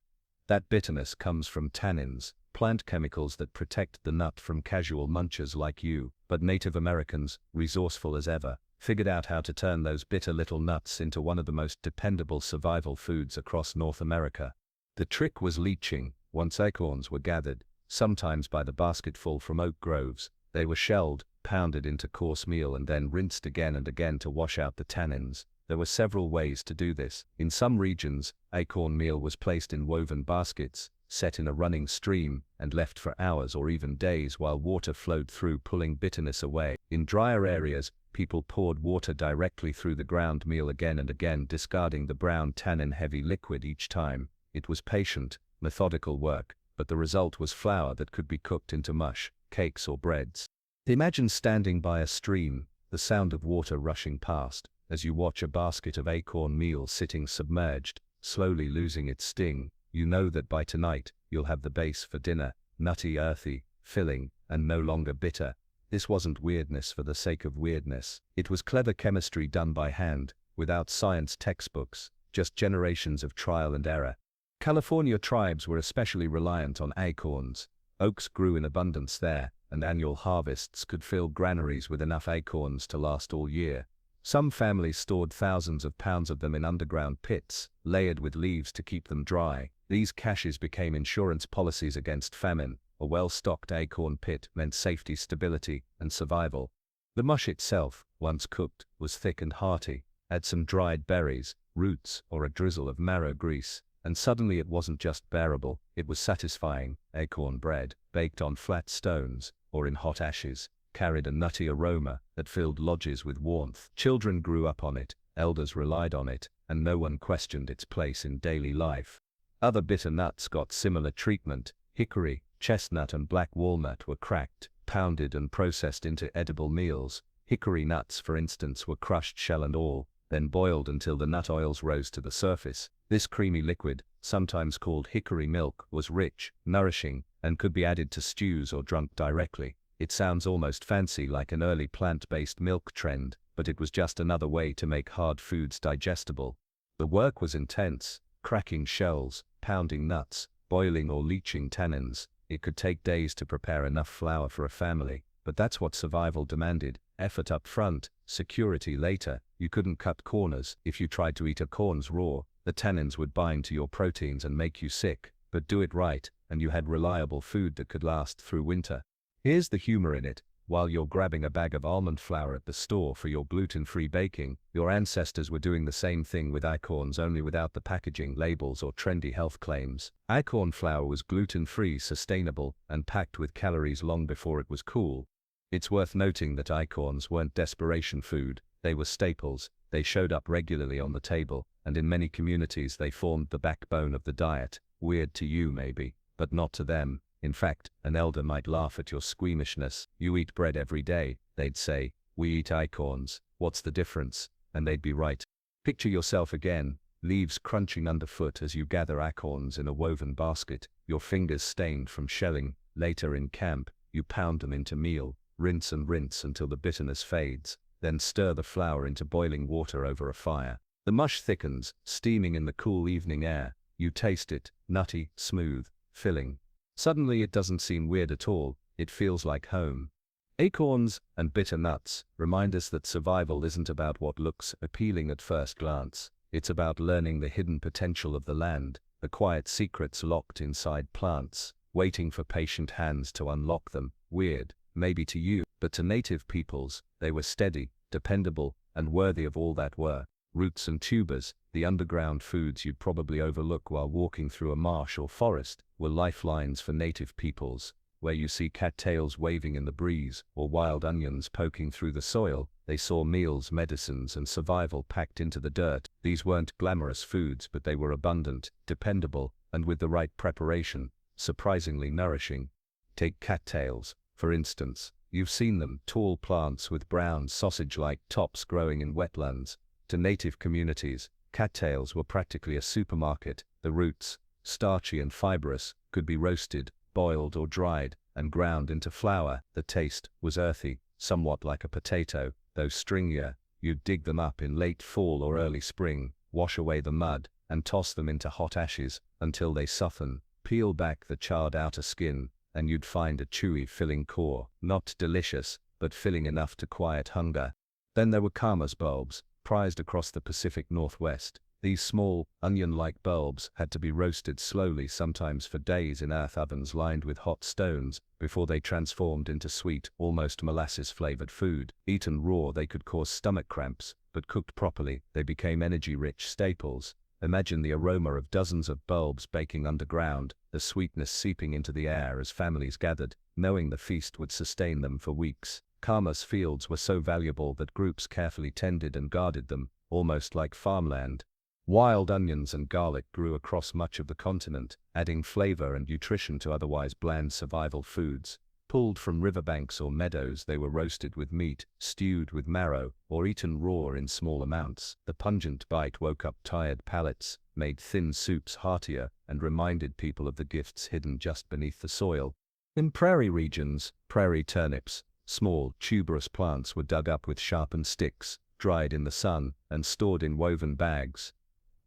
That bitterness comes from tannins, plant chemicals that protect the nut from casual munchers like you. But Native Americans, resourceful as ever, figured out how to turn those bitter little nuts into one of the most dependable survival foods across North America. The trick was leaching. Once acorns were gathered, sometimes by the basketful from oak groves, they were shelled, pounded into coarse meal and then rinsed again and again to wash out the tannins. There were several ways to do this. In some regions, acorn meal was placed in woven baskets, set in a running stream, and left for hours or even days while water flowed through, pulling bitterness away. In drier areas, people poured water directly through the ground meal again and again, discarding the brown tannin-heavy liquid each time. It was patient, methodical work, but the result was flour that could be cooked into mush, cakes or breads. Imagine standing by a stream, the sound of water rushing past, as you watch a basket of acorn meal sitting submerged, slowly losing its sting. You know that by tonight, you'll have the base for dinner, nutty, earthy, filling, and no longer bitter. This wasn't weirdness for the sake of weirdness. It was clever chemistry done by hand, without science textbooks, just generations of trial and error. California tribes were especially reliant on acorns. Oaks grew in abundance there, and annual harvests could fill granaries with enough acorns to last all year. Some families stored thousands of pounds of them in underground pits, layered with leaves to keep them dry. These caches became insurance policies against famine. A well-stocked acorn pit meant safety, stability, and survival. The mush itself, once cooked, was thick and hearty. Add some dried berries, roots, or a drizzle of marrow grease, and suddenly it wasn't just bearable, it was satisfying. Acorn bread, baked on flat stones, or in hot ashes, carried a nutty aroma that filled lodges with warmth. Children grew up on it, elders relied on it, and no one questioned its place in daily life. Other bitter nuts got similar treatment. Hickory, chestnut and black walnut were cracked, pounded and processed into edible meals. Hickory nuts, for instance, were crushed shell and all, then boiled until the nut oils rose to the surface. This creamy liquid, sometimes called hickory milk, was rich, nourishing, and could be added to stews or drunk directly. It sounds almost fancy, like an early plant-based milk trend, but it was just another way to make hard foods digestible. The work was intense, cracking shells, pounding nuts, boiling or leaching tannins. It could take days to prepare enough flour for a family, but that's what survival demanded. Effort up front, security later. You couldn't cut corners. If you tried to eat acorns raw, the tannins would bind to your proteins and make you sick. But do it right, and you had reliable food that could last through winter. Here's the humor in it. While you're grabbing a bag of almond flour at the store for your gluten-free baking, your ancestors were doing the same thing with acorns, only without the packaging, labels, or trendy health claims. Acorn flour was gluten-free, sustainable, and packed with calories long before it was cool. It's worth noting that acorns weren't desperation food, they were staples. They showed up regularly on the table, and in many communities they formed the backbone of the diet. Weird to you maybe, but not to them. In fact, an elder might laugh at your squeamishness. You eat bread every day, they'd say. We eat acorns, what's the difference? And they'd be right. Picture yourself again, leaves crunching underfoot as you gather acorns in a woven basket, your fingers stained from shelling. Later in camp, you pound them into meal, rinse and rinse until the bitterness fades, then stir the flour into boiling water over a fire. The mush thickens, steaming in the cool evening air. You taste it, nutty, smooth, filling. Suddenly it doesn't seem weird at all, it feels like home. Acorns and bitter nuts remind us that survival isn't about what looks appealing at first glance. It's about learning the hidden potential of the land, the quiet secrets locked inside plants, waiting for patient hands to unlock them. Weird, maybe to you, but to native peoples, they were steady, dependable, and worthy of all that were. Roots and tubers, the underground foods you'd probably overlook while walking through a marsh or forest, were lifelines for native peoples. Where you see cattails waving in the breeze, or wild onions poking through the soil, they saw meals, medicines, and survival packed into the dirt. These weren't glamorous foods, but they were abundant, dependable, and with the right preparation, surprisingly nourishing. Take cattails, for instance. You've seen them, tall plants with brown sausage-like tops growing in wetlands. To native communities, cattails were practically a supermarket. The roots, starchy and fibrous, could be roasted, boiled or dried, and ground into flour. The taste was earthy, somewhat like a potato, though stringier. You'd dig them up in late fall or early spring, wash away the mud, and toss them into hot ashes until they soften. Peel back the charred outer skin, and you'd find a chewy, filling core. Not delicious, but filling enough to quiet hunger. Then there were camas bulbs, prized across the Pacific Northwest. These small, onion-like bulbs had to be roasted slowly, sometimes for days, in earth ovens lined with hot stones, before they transformed into sweet, almost molasses-flavored food. Eaten raw, they could cause stomach cramps, but cooked properly, they became energy-rich staples. Imagine the aroma of dozens of bulbs baking underground, the sweetness seeping into the air as families gathered, knowing the feast would sustain them for weeks. Camas fields were so valuable that groups carefully tended and guarded them, almost like farmland. Wild onions and garlic grew across much of the continent, adding flavor and nutrition to otherwise bland survival foods. Pulled from riverbanks or meadows, they were roasted with meat, stewed with marrow, or eaten raw in small amounts. The pungent bite woke up tired palates, made thin soups heartier, and reminded people of the gifts hidden just beneath the soil. In prairie regions, prairie turnips, small, tuberous plants, were dug up with sharpened sticks, dried in the sun, and stored in woven bags.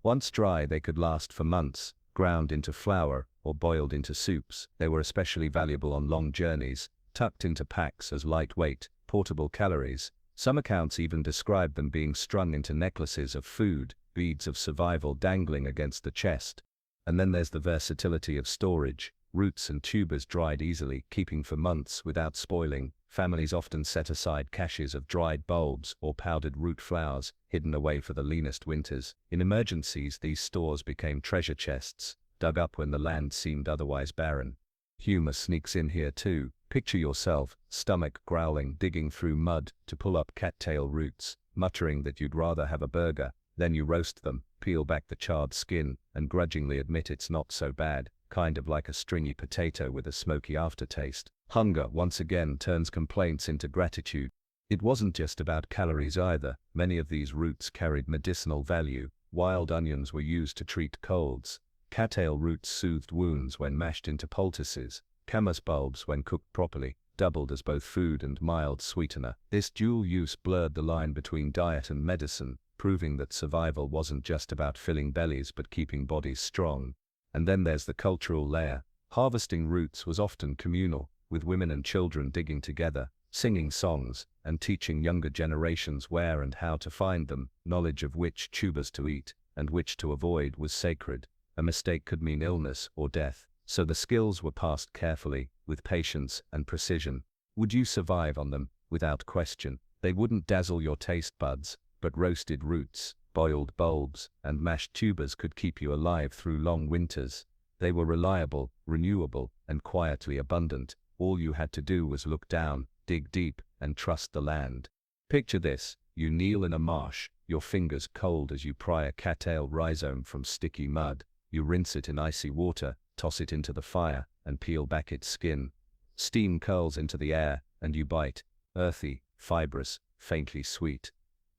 Once dry, they could last for months, ground into flour, or boiled into soups. They were especially valuable on long journeys, tucked into packs as lightweight, portable calories. Some accounts even describe them being strung into necklaces of food, beads of survival dangling against the chest. And then there's the versatility of storage. Roots and tubers dried easily, keeping for months without spoiling. Families often set aside caches of dried bulbs or powdered root flowers, hidden away for the leanest winters. In emergencies, these stores became treasure chests, dug up when the land seemed otherwise barren. Humor sneaks in here too. Picture yourself, stomach growling, digging through mud to pull up cattail roots, muttering that you'd rather have a burger. Then you roast them, peel back the charred skin, and grudgingly admit it's not so bad, kind of like a stringy potato with a smoky aftertaste. Hunger once again turns complaints into gratitude. It wasn't just about calories either. Many of these roots carried medicinal value. Wild onions were used to treat colds. Cattail roots soothed wounds when mashed into poultices. Camas bulbs, when cooked properly, doubled as both food and mild sweetener. This dual use blurred the line between diet and medicine, proving that survival wasn't just about filling bellies but keeping bodies strong. And then there's the cultural layer. Harvesting roots was often communal, with women and children digging together, singing songs, and teaching younger generations where and how to find them. Knowledge of which tubers to eat and which to avoid was sacred. A mistake could mean illness or death, so the skills were passed carefully, with patience and precision. Would you survive on them? Without question. They wouldn't dazzle your taste buds, but roasted roots, boiled bulbs, and mashed tubers could keep you alive through long winters. They were reliable, renewable, and quietly abundant. All you had to do was look down, dig deep, and trust the land. Picture this: you kneel in a marsh, your fingers cold as you pry a cattail rhizome from sticky mud. You rinse it in icy water, toss it into the fire, and peel back its skin. Steam curls into the air, and you bite. Earthy, fibrous, faintly sweet.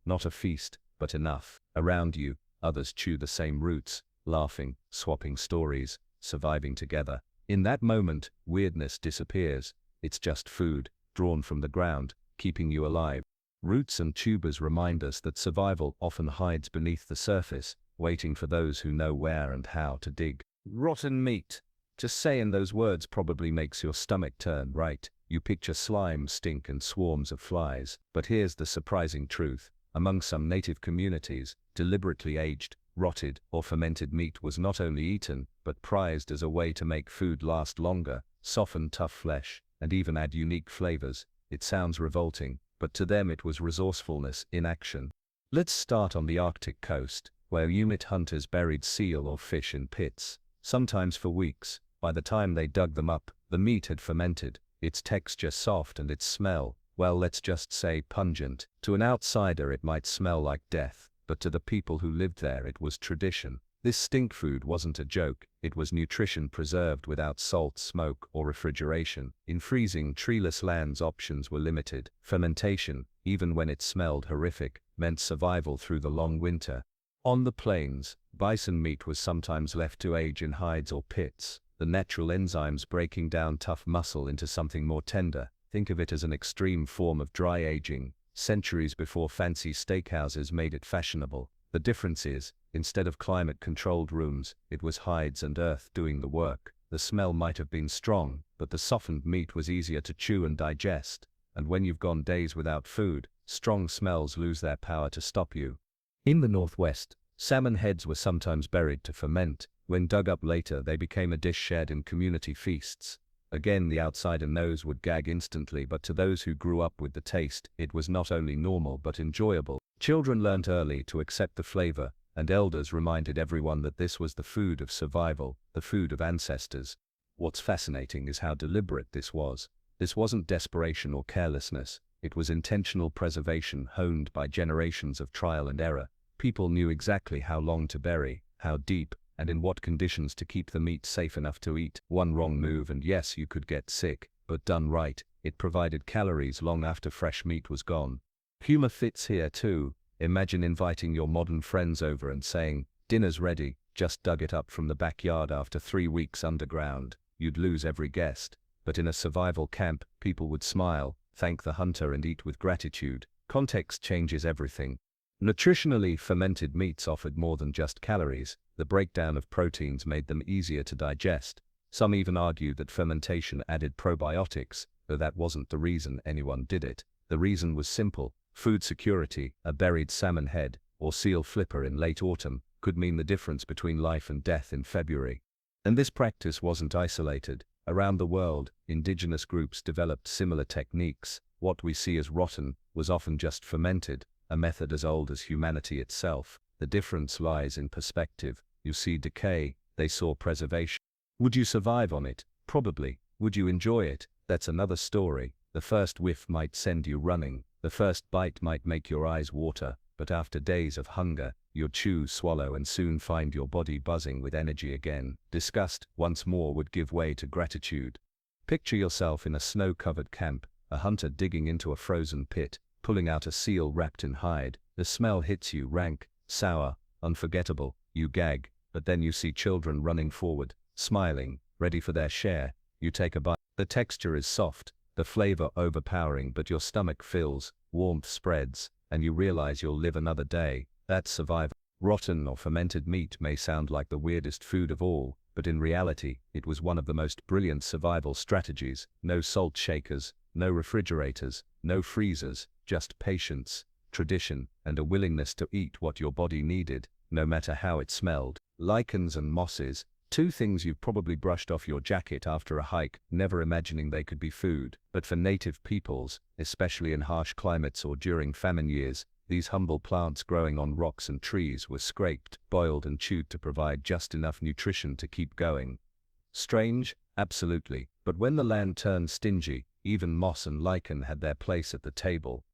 Not a feast, but enough. Around you, others chew the same roots, laughing, swapping stories, surviving together. In that moment, weirdness disappears. It's just food, drawn from the ground, keeping you alive. Roots and tubers remind us that survival often hides beneath the surface, waiting for those who know where and how to dig. Rotten meat. Just saying those words probably makes your stomach turn, right? You picture slime, stink, and swarms of flies. But here's the surprising truth. Among some native communities, deliberately aged, rotted, or fermented meat was not only eaten, but prized as a way to make food last longer, soften tough flesh, and even add unique flavors. It sounds revolting, but to them it was resourcefulness in action. Let's start on the Arctic coast, where Inuit hunters buried seal or fish in pits, sometimes for weeks. By the time they dug them up, the meat had fermented, its texture soft and its smell, well, let's just say pungent. To an outsider it might smell like death, but to the people who lived there it was tradition. This stink food wasn't a joke, it was nutrition preserved without salt, smoke, or refrigeration. In freezing, treeless lands options were limited. Fermentation, even when it smelled horrific, meant survival through the long winter. On the plains, bison meat was sometimes left to age in hides or pits, the natural enzymes breaking down tough muscle into something more tender. Think of it as an extreme form of dry aging, centuries before fancy steakhouses made it fashionable. The difference is, instead of climate-controlled rooms, it was hides and earth doing the work. The smell might have been strong, but the softened meat was easier to chew and digest. And when you've gone days without food, strong smells lose their power to stop you. In the Northwest, salmon heads were sometimes buried to ferment. When dug up later, they became a dish shared in community feasts. Again, the outsider nose would gag instantly, but to those who grew up with the taste, it was not only normal but enjoyable. Children learned early to accept the flavor, and elders reminded everyone that this was the food of survival, the food of ancestors. What's fascinating is how deliberate this was. This wasn't desperation or carelessness, it was intentional preservation honed by generations of trial and error. People knew exactly how long to bury, how deep, and in what conditions to keep the meat safe enough to eat. One wrong move and yes, you could get sick, but done right, it provided calories long after fresh meat was gone. Humor fits here too. Imagine inviting your modern friends over and saying, "Dinner's ready, just dug it up from the backyard after 3 weeks underground." You'd lose every guest. But in a survival camp, people would smile, thank the hunter, and eat with gratitude. Context changes everything. Nutritionally, fermented meats offered more than just calories. The breakdown of proteins made them easier to digest. Some even argued that fermentation added probiotics, though that wasn't the reason anyone did it. The reason was simple: food security. A buried salmon head, or seal flipper in late autumn, could mean the difference between life and death in February. And this practice wasn't isolated. Around the world, indigenous groups developed similar techniques. What we see as rotten was often just fermented, a method as old as humanity itself. The difference lies in perspective. You see decay, they saw preservation. Would you survive on it? Probably. Would you enjoy it? That's another story. The first whiff might send you running. The first bite might make your eyes water. But after days of hunger, you'd chew, swallow, and soon find your body buzzing with energy again. Disgust, once more, would give way to gratitude. Picture yourself in a snow-covered camp, a hunter digging into a frozen pit, pulling out a seal wrapped in hide. The smell hits you, rank, sour, unforgettable. You gag, but then you see children running forward, smiling, ready for their share. You take a bite. The texture is soft, the flavor overpowering, but your stomach fills, warmth spreads, and you realize you'll live another day. That's survival. Rotten or fermented meat may sound like the weirdest food of all, but in reality, it was one of the most brilliant survival strategies. No salt shakers, no refrigerators, no freezers, just patience, tradition, and a willingness to eat what your body needed, no matter how it smelled. Lichens and mosses, Two things you've probably brushed off your jacket after a hike, never imagining they could be food. But for native peoples, especially in harsh climates or during famine years, these humble plants growing on rocks and trees were scraped, boiled and chewed to provide just enough nutrition to keep going. Strange? Absolutely. But when the land turned stingy, even moss and lichen had their place at the table.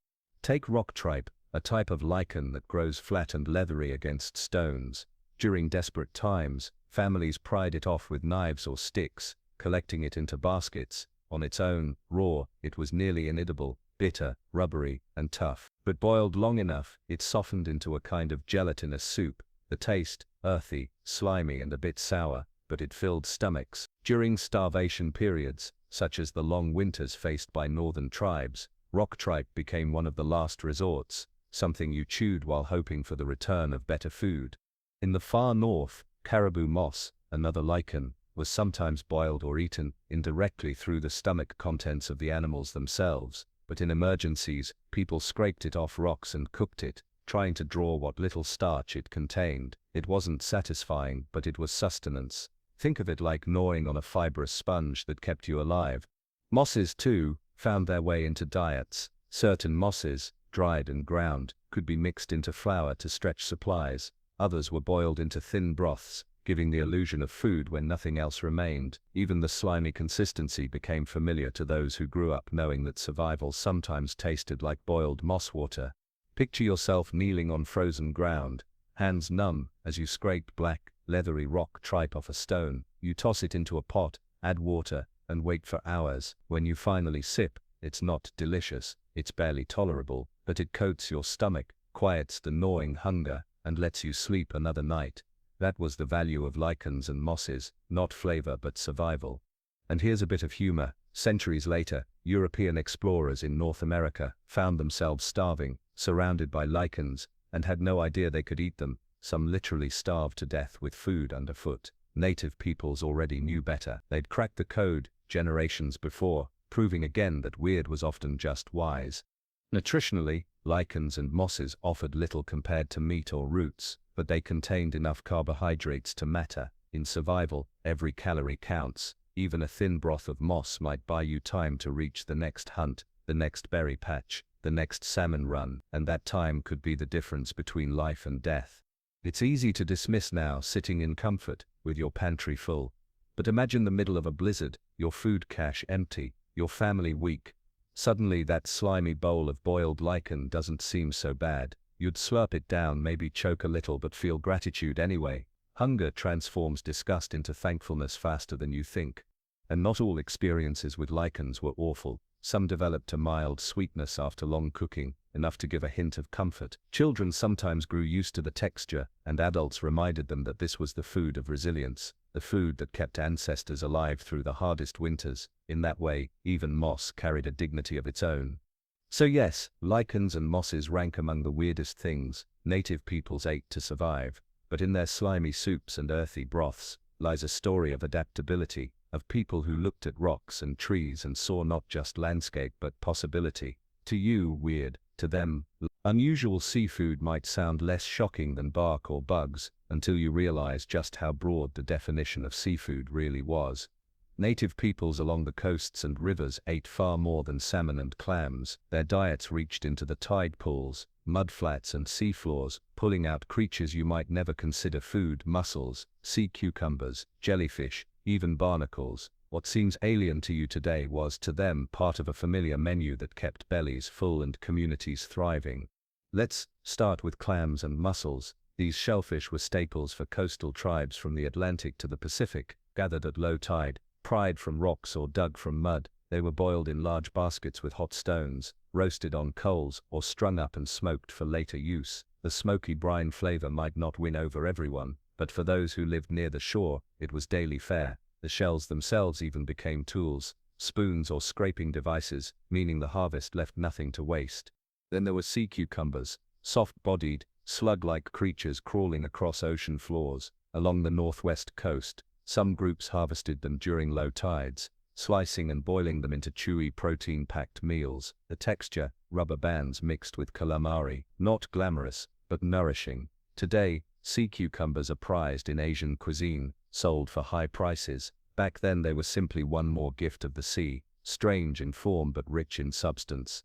Take rock tripe, a type of lichen that grows flat and leathery against stones. During desperate times, families pried it off with knives or sticks, collecting it into baskets. On its own, raw, it was nearly inedible, bitter, rubbery, and tough. But boiled long enough, it softened into a kind of gelatinous soup. The taste, earthy, slimy and a bit sour, but it filled stomachs. During starvation periods, such as the long winters faced by northern tribes, rock tripe became one of the last resorts, something you chewed while hoping for the return of better food. In the far north, caribou moss, another lichen, was sometimes boiled or eaten indirectly through the stomach contents of the animals themselves, but in emergencies, people scraped it off rocks and cooked it, trying to draw what little starch it contained. It wasn't satisfying, but it was sustenance. Think of it like gnawing on a fibrous sponge that kept you alive. Mosses, too, found their way into diets. Certain mosses, dried and ground, could be mixed into flour to stretch supplies. Others were boiled into thin broths, giving the illusion of food when nothing else remained. Even the slimy consistency became familiar to those who grew up knowing that survival sometimes tasted like boiled moss water. Picture yourself kneeling on frozen ground, hands numb, as you scrape black, leathery rock tripe off a stone. You toss it into a pot, add water, and wait for hours. When you finally sip, it's not delicious, it's barely tolerable, but it coats your stomach, quiets the gnawing hunger, and lets you sleep another night. That was the value of lichens and mosses, not flavor but survival. And here's a bit of humor. Centuries later, European explorers in North America found themselves starving, surrounded by lichens, and had no idea they could eat them. Some literally starved to death with food underfoot. Native peoples already knew better. They'd cracked the code generations before, proving again that weird was often just wise. Nutritionally, lichens and mosses offered little compared to meat or roots, but they contained enough carbohydrates to matter. In survival, every calorie counts. Even a thin broth of moss might buy you time to reach the next hunt, the next berry patch, the next salmon run, and that time could be the difference between life and death. It's easy to dismiss now, sitting in comfort, with your pantry full. But imagine the middle of a blizzard, your food cache empty, your family weak. Suddenly that slimy bowl of boiled lichen doesn't seem so bad. You'd slurp it down, maybe choke a little, but feel gratitude anyway. Hunger transforms disgust into thankfulness faster than you think. And not all experiences with lichens were awful. Some developed a mild sweetness after long cooking, enough to give a hint of comfort. Children sometimes grew used to the texture, and adults reminded them that this was the food of resilience, the food that kept ancestors alive through the hardest winters. In that way, even moss carried a dignity of its own. So yes, lichens and mosses rank among the weirdest things native peoples ate to survive, but in their slimy soups and earthy broths lies a story of adaptability, of people who looked at rocks and trees and saw not just landscape but possibility. To you, weird. To them, unusual seafood might sound less shocking than bark or bugs, until you realize just how broad the definition of seafood really was. Native peoples along the coasts and rivers ate far more than salmon and clams. Their diets reached into the tide pools, mudflats and seafloors, pulling out creatures you might never consider food: mussels, sea cucumbers, jellyfish, even barnacles. What seems alien to you today was, to them, part of a familiar menu that kept bellies full and communities thriving. Let's start with clams and mussels. These shellfish were staples for coastal tribes from the Atlantic to the Pacific. Gathered at low tide, pried from rocks or dug from mud, they were boiled in large baskets with hot stones, roasted on coals, or strung up and smoked for later use. The smoky brine flavor might not win over everyone, but for those who lived near the shore, it was daily fare. The shells themselves even became tools, spoons or scraping devices, meaning the harvest left nothing to waste. Then there were sea cucumbers, soft-bodied, slug-like creatures crawling across ocean floors. Along the northwest coast, some groups harvested them during low tides, slicing and boiling them into chewy, protein-packed meals. The texture, rubber bands mixed with calamari, not glamorous, but nourishing. Today, sea cucumbers are prized in Asian cuisine, sold for high prices. Back then they were simply one more gift of the sea, strange in form but rich in substance.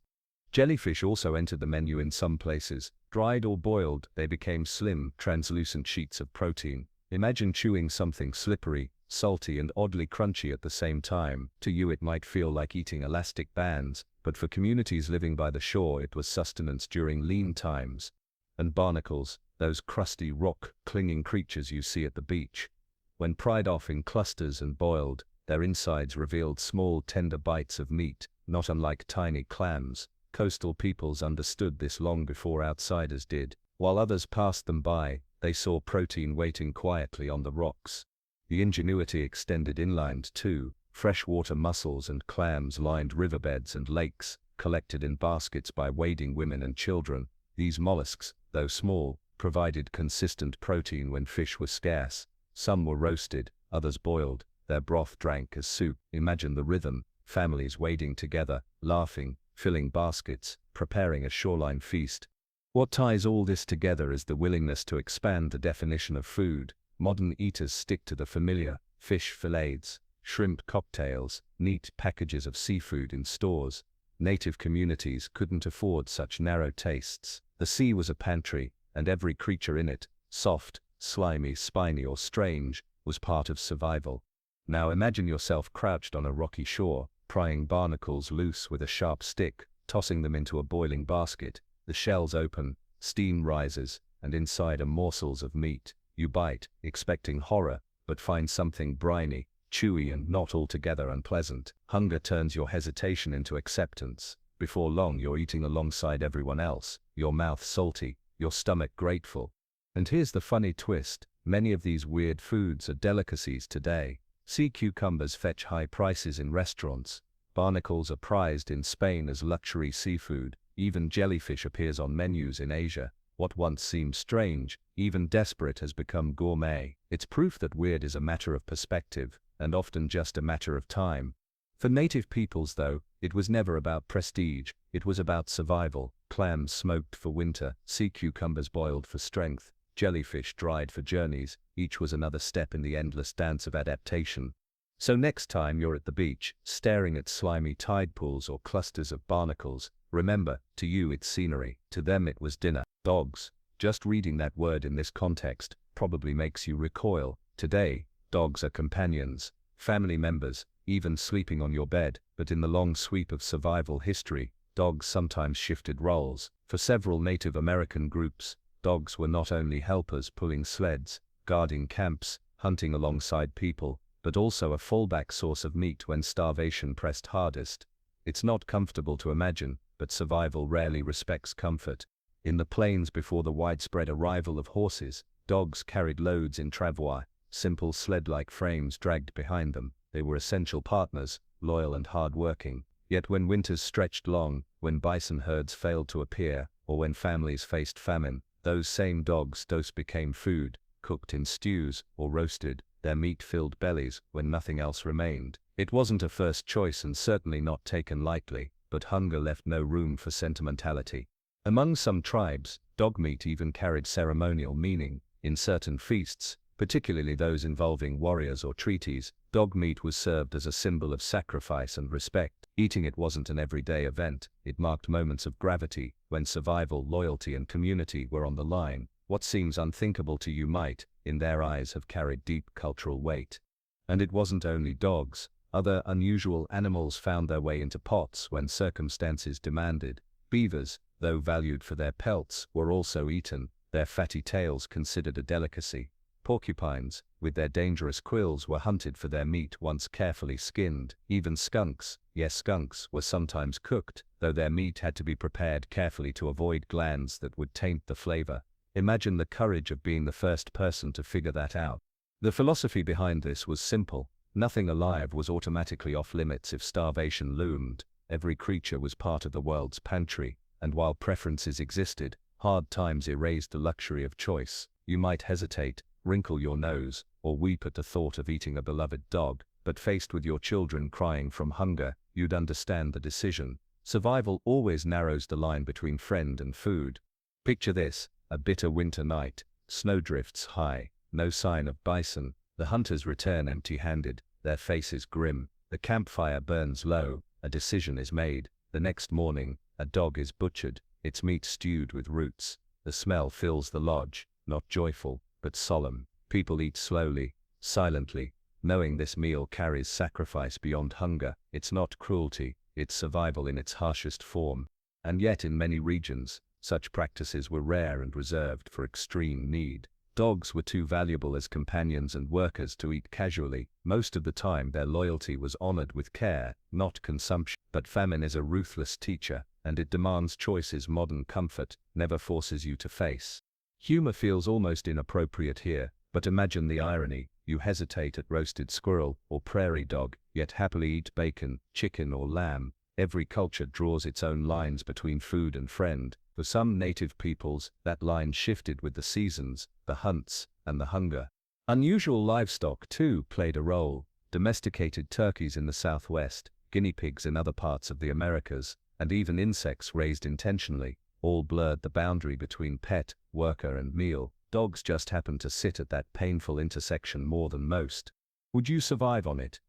Jellyfish also entered the menu in some places. Dried or boiled, they became slim, translucent sheets of protein. Imagine chewing something slippery, salty and oddly crunchy at the same time. To you it might feel like eating elastic bands, but for communities living by the shore it was sustenance during lean times. And barnacles, those crusty rock-clinging creatures you see at the beach. When pried off in clusters and boiled, their insides revealed small tender bites of meat, not unlike tiny clams. Coastal peoples understood this long before outsiders did. While others passed them by, they saw protein waiting quietly on the rocks. The ingenuity extended inland too. Freshwater mussels and clams lined riverbeds and lakes, collected in baskets by wading women and children. These mollusks, though small, provided consistent protein when fish were scarce. Some were roasted, others boiled, their broth drank as soup. Imagine the rhythm, families wading together, laughing, filling baskets, preparing a shoreline feast. What ties all this together is the willingness to expand the definition of food. Modern eaters stick to the familiar: fish fillets, shrimp cocktails, neat packages of seafood in stores. Native communities couldn't afford such narrow tastes. The sea was a pantry, and every creature in it, soft, slimy, spiny or strange, was part of survival. Now imagine yourself crouched on a rocky shore, prying barnacles loose with a sharp stick, tossing them into a boiling basket. The shells open, steam rises, and inside are morsels of meat. You bite, expecting horror, but find something briny, chewy and not altogether unpleasant. Hunger turns your hesitation into acceptance. Before long you're eating alongside everyone else, your mouth salty, your stomach grateful. And here's the funny twist: many of these weird foods are delicacies today. Sea cucumbers fetch high prices in restaurants. Barnacles are prized in Spain as luxury seafood. Even jellyfish appears on menus in Asia. What once seemed strange, even desperate, has become gourmet. It's proof that weird is a matter of perspective, and often just a matter of time. For native peoples, though, it was never about prestige, it was about survival. Clams smoked for winter, sea cucumbers boiled for strength, jellyfish dried for journeys. Each was another step in the endless dance of adaptation. So next time you're at the beach, staring at slimy tide pools or clusters of barnacles, remember, to you it's scenery, to them it was dinner. Dogs. Just reading that word in this context probably makes you recoil. Today, dogs are companions, family members, even sleeping on your bed. But in the long sweep of survival history, dogs sometimes shifted roles. For several Native American groups, dogs were not only helpers pulling sleds, guarding camps, hunting alongside people, but also a fallback source of meat when starvation pressed hardest. It's not comfortable to imagine, but survival rarely respects comfort. In the plains before the widespread arrival of horses, dogs carried loads in travois, simple sled-like frames dragged behind them. They were essential partners, loyal and hard-working. Yet when winters stretched long, when bison herds failed to appear, or when families faced famine, those same dogs became food, cooked in stews or roasted. Their meat filled bellies when nothing else remained. It wasn't a first choice and certainly not taken lightly, but hunger left no room for sentimentality. Among some tribes, dog meat even carried ceremonial meaning. In certain feasts, particularly those involving warriors or treaties, dog meat was served as a symbol of sacrifice and respect. Eating it wasn't an everyday event, it marked moments of gravity, when survival, loyalty and community were on the line. What seems unthinkable to you might, in their eyes, have carried deep cultural weight. And it wasn't only dogs. Other unusual animals found their way into pots when circumstances demanded. Beavers, though valued for their pelts, were also eaten, their fatty tails considered a delicacy. Porcupines, with their dangerous quills, were hunted for their meat once carefully skinned. Even skunks, yes, skunks, were sometimes cooked, though their meat had to be prepared carefully to avoid glands that would taint the flavor. Imagine the courage of being the first person to figure that out. The philosophy behind this was simple. Nothing alive was automatically off limits if starvation loomed. Every creature was part of the world's pantry, and while preferences existed, hard times erased the luxury of choice. You might hesitate, wrinkle your nose, or weep at the thought of eating a beloved dog, but faced with your children crying from hunger, you'd understand the decision. Survival always narrows the line between friend and food. Picture this: a bitter winter night, snowdrifts high, no sign of bison, The hunters return empty-handed, their faces grim. The campfire burns low, a decision is made. The next morning, a dog is butchered, its meat stewed with roots. The smell fills the lodge, not joyful, but solemn. People eat slowly, silently, knowing this meal carries sacrifice beyond hunger. It's not cruelty, it's survival in its harshest form. And yet in many regions, such practices were rare and reserved for extreme need. Dogs were too valuable as companions and workers to eat casually. Most of the time their loyalty was honored with care, not consumption. But famine is a ruthless teacher, and it demands choices modern comfort never forces you to face. Humor feels almost inappropriate here, but imagine the irony. You hesitate at roasted squirrel or prairie dog, yet happily eat bacon, chicken or lamb. Every culture draws its own lines between food and friend. For some native peoples, that line shifted with the seasons, the hunts, and the hunger. Unusual livestock, too, played a role. Domesticated turkeys in the Southwest, guinea pigs in other parts of the Americas, and even insects raised intentionally, all blurred the boundary between pet, worker and meal. Dogs just happened to sit at that painful intersection more than most. Would you survive on it?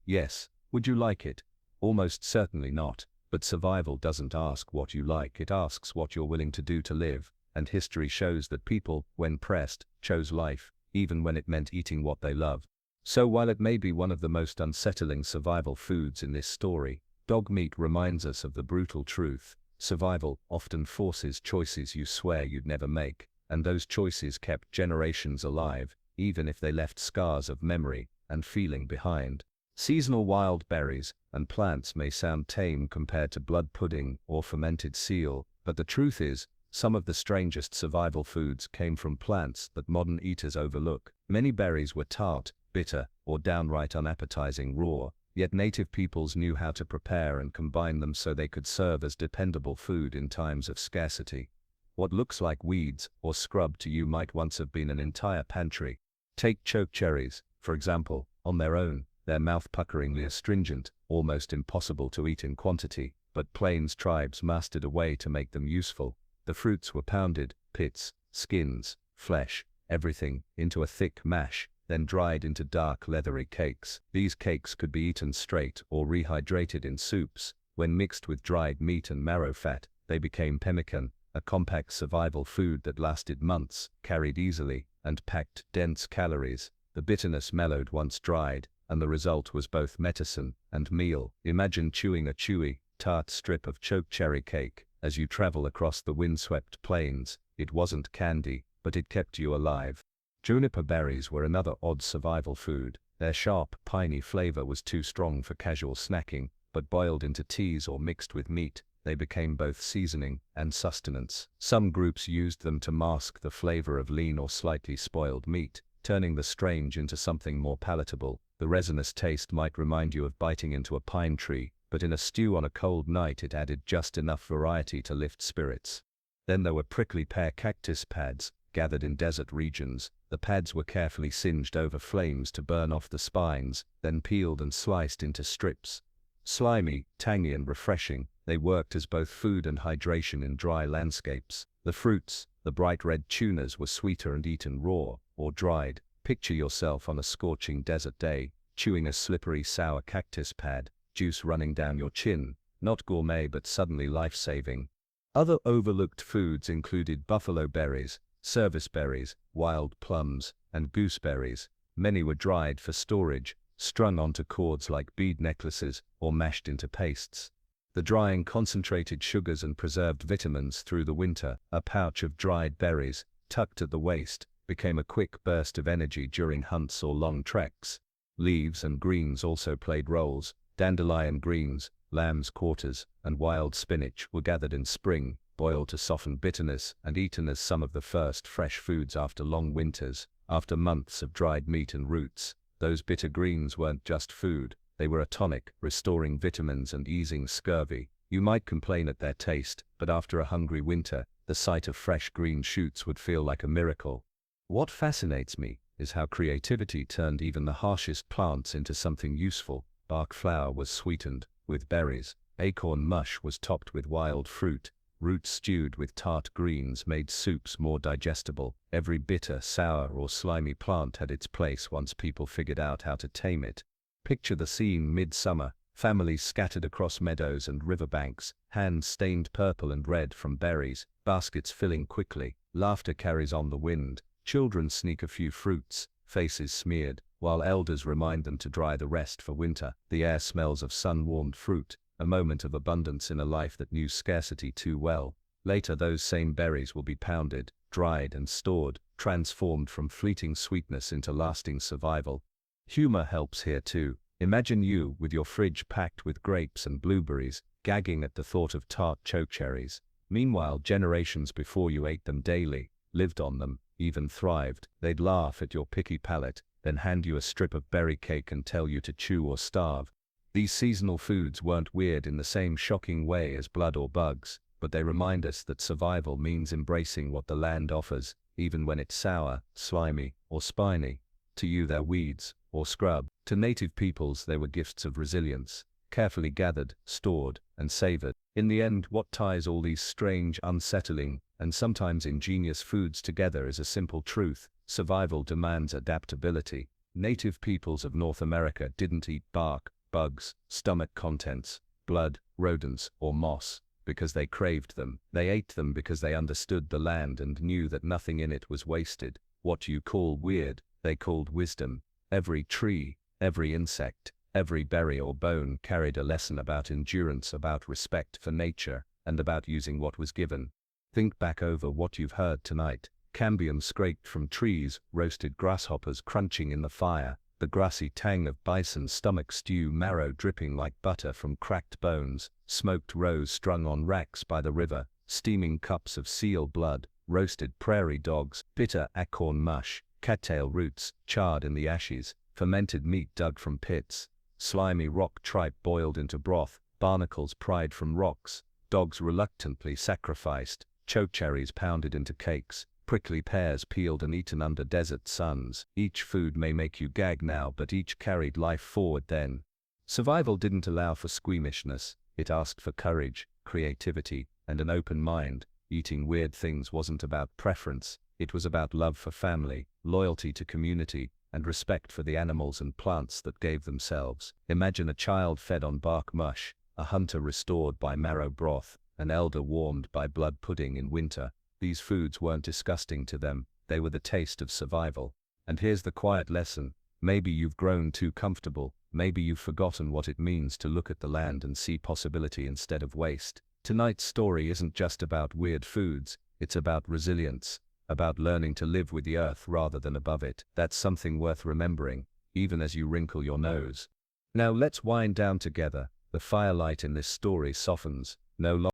Yes. Would you like it? Almost certainly not. But survival doesn't ask what you like, it asks what you're willing to do to live, and history shows that people, when pressed, chose life, even when it meant eating what they love. So while it may be one of the most unsettling survival foods in this story, dog meat reminds us of the brutal truth. Survival often forces choices you swear you'd never make, and those choices kept generations alive, even if they left scars of memory and feeling behind. Seasonal wild berries and plants may sound tame compared to blood pudding or fermented seal, but the truth is, some of the strangest survival foods came from plants that modern eaters overlook. Many berries were tart, bitter, or downright unappetizing raw, yet native peoples knew how to prepare and combine them so they could serve as dependable food in times of scarcity. What looks like weeds or scrub to you might once have been an entire pantry. Take chokecherries, for example. On their own, they're mouth-puckeringly astringent, almost impossible to eat in quantity, but Plains tribes mastered a way to make them useful. The fruits were pounded, pits, skins, flesh, everything, into a thick mash, then dried into dark leathery cakes. These cakes could be eaten straight or rehydrated in soups. When mixed with dried meat and marrow fat, they became pemmican, a compact survival food that lasted months, carried easily, and packed dense calories. The bitterness mellowed once dried, and the result was both medicine and meal. Imagine chewing a chewy, tart strip of chokecherry cake as you travel across the windswept plains. It wasn't candy, but it kept you alive. Juniper berries were another odd survival food. Their sharp, piney flavor was too strong for casual snacking, but boiled into teas or mixed with meat, they became both seasoning and sustenance. Some groups used them to mask the flavor of lean or slightly spoiled meat, turning the strange into something more palatable. The resinous taste might remind you of biting into a pine tree, but in a stew on a cold night it added just enough variety to lift spirits. Then there were prickly pear cactus pads, gathered in desert regions. The pads were carefully singed over flames to burn off the spines, then peeled and sliced into strips. Slimy, tangy and refreshing, they worked as both food and hydration in dry landscapes. The fruits, the bright red tunas, were sweeter and eaten raw or dried. Picture yourself on a scorching desert day, chewing a slippery sour cactus pad, juice running down your chin, not gourmet but suddenly life-saving. Other overlooked foods included buffalo berries, service berries, wild plums, and gooseberries. Many were dried for storage, strung onto cords like bead necklaces, or mashed into pastes. The drying concentrated sugars and preserved vitamins through the winter. A pouch of dried berries, tucked at the waist, became a quick burst of energy during hunts or long treks. Leaves and greens also played roles. Dandelion greens, lamb's quarters, and wild spinach were gathered in spring, boiled to soften bitterness, and eaten as some of the first fresh foods after long winters. After months of dried meat and roots, those bitter greens weren't just food, they were a tonic, restoring vitamins and easing scurvy. You might complain at their taste, but after a hungry winter, the sight of fresh green shoots would feel like a miracle. What fascinates me is how creativity turned even the harshest plants into something useful. Bark flour was sweetened with berries, acorn mush was topped with wild fruit, roots stewed with tart greens made soups more digestible. Every bitter, sour or slimy plant had its place once people figured out how to tame it. Picture the scene midsummer, families scattered across meadows and riverbanks, hands stained purple and red from berries, baskets filling quickly, laughter carries on the wind, children sneak a few fruits, faces smeared, while elders remind them to dry the rest for winter. The air smells of sun-warmed fruit, a moment of abundance in a life that knew scarcity too well. Later those same berries will be pounded, dried and stored, transformed from fleeting sweetness into lasting survival. Humor helps here too. Imagine you, with your fridge packed with grapes and blueberries, gagging at the thought of tart chokecherries. Meanwhile, generations before you ate them daily, lived on them, even thrived. They'd laugh at your picky palate, then hand you a strip of berry cake and tell you to chew or starve. These seasonal foods weren't weird in the same shocking way as blood or bugs, but they remind us that survival means embracing what the land offers, even when it's sour, slimy, or spiny. To you they're weeds, or scrub. To native peoples they were gifts of resilience, carefully gathered, stored, and savored. In the end, what ties all these strange, unsettling, and sometimes ingenious foods together is a simple truth: survival demands adaptability. Native peoples of North America didn't eat bark, bugs, stomach contents, blood, rodents, or moss because they craved them. They ate them because they understood the land and knew that nothing in it was wasted. What you call weird, they called wisdom. Every tree, every insect, every berry or bone carried a lesson about endurance, about respect for nature, and about using what was given. Think back over what you've heard tonight. Cambium scraped from trees, roasted grasshoppers crunching in the fire, the grassy tang of bison stomach stew, marrow dripping like butter from cracked bones, smoked roes strung on racks by the river, steaming cups of seal blood, roasted prairie dogs, bitter acorn mush, cattail roots, charred in the ashes, fermented meat dug from pits, slimy rock tripe boiled into broth, barnacles pried from rocks, dogs reluctantly sacrificed, chokecherries pounded into cakes, prickly pears peeled and eaten under desert suns. Each food may make you gag now, but each carried life forward then. Survival didn't allow for squeamishness, it asked for courage, creativity, and an open mind. Eating weird things wasn't about preference, it was about love for family, loyalty to community, and respect for the animals and plants that gave themselves. Imagine a child fed on bark mush, a hunter restored by marrow broth, an elder warmed by blood pudding in winter. These foods weren't disgusting to them, they were the taste of survival. And here's the quiet lesson: maybe you've grown too comfortable, maybe you've forgotten what it means to look at the land and see possibility instead of waste. Tonight's story isn't just about weird foods, it's about resilience, about learning to live with the earth rather than above it. That's something worth remembering, even as you wrinkle your nose. Now let's wind down together. The firelight in this story softens, no longer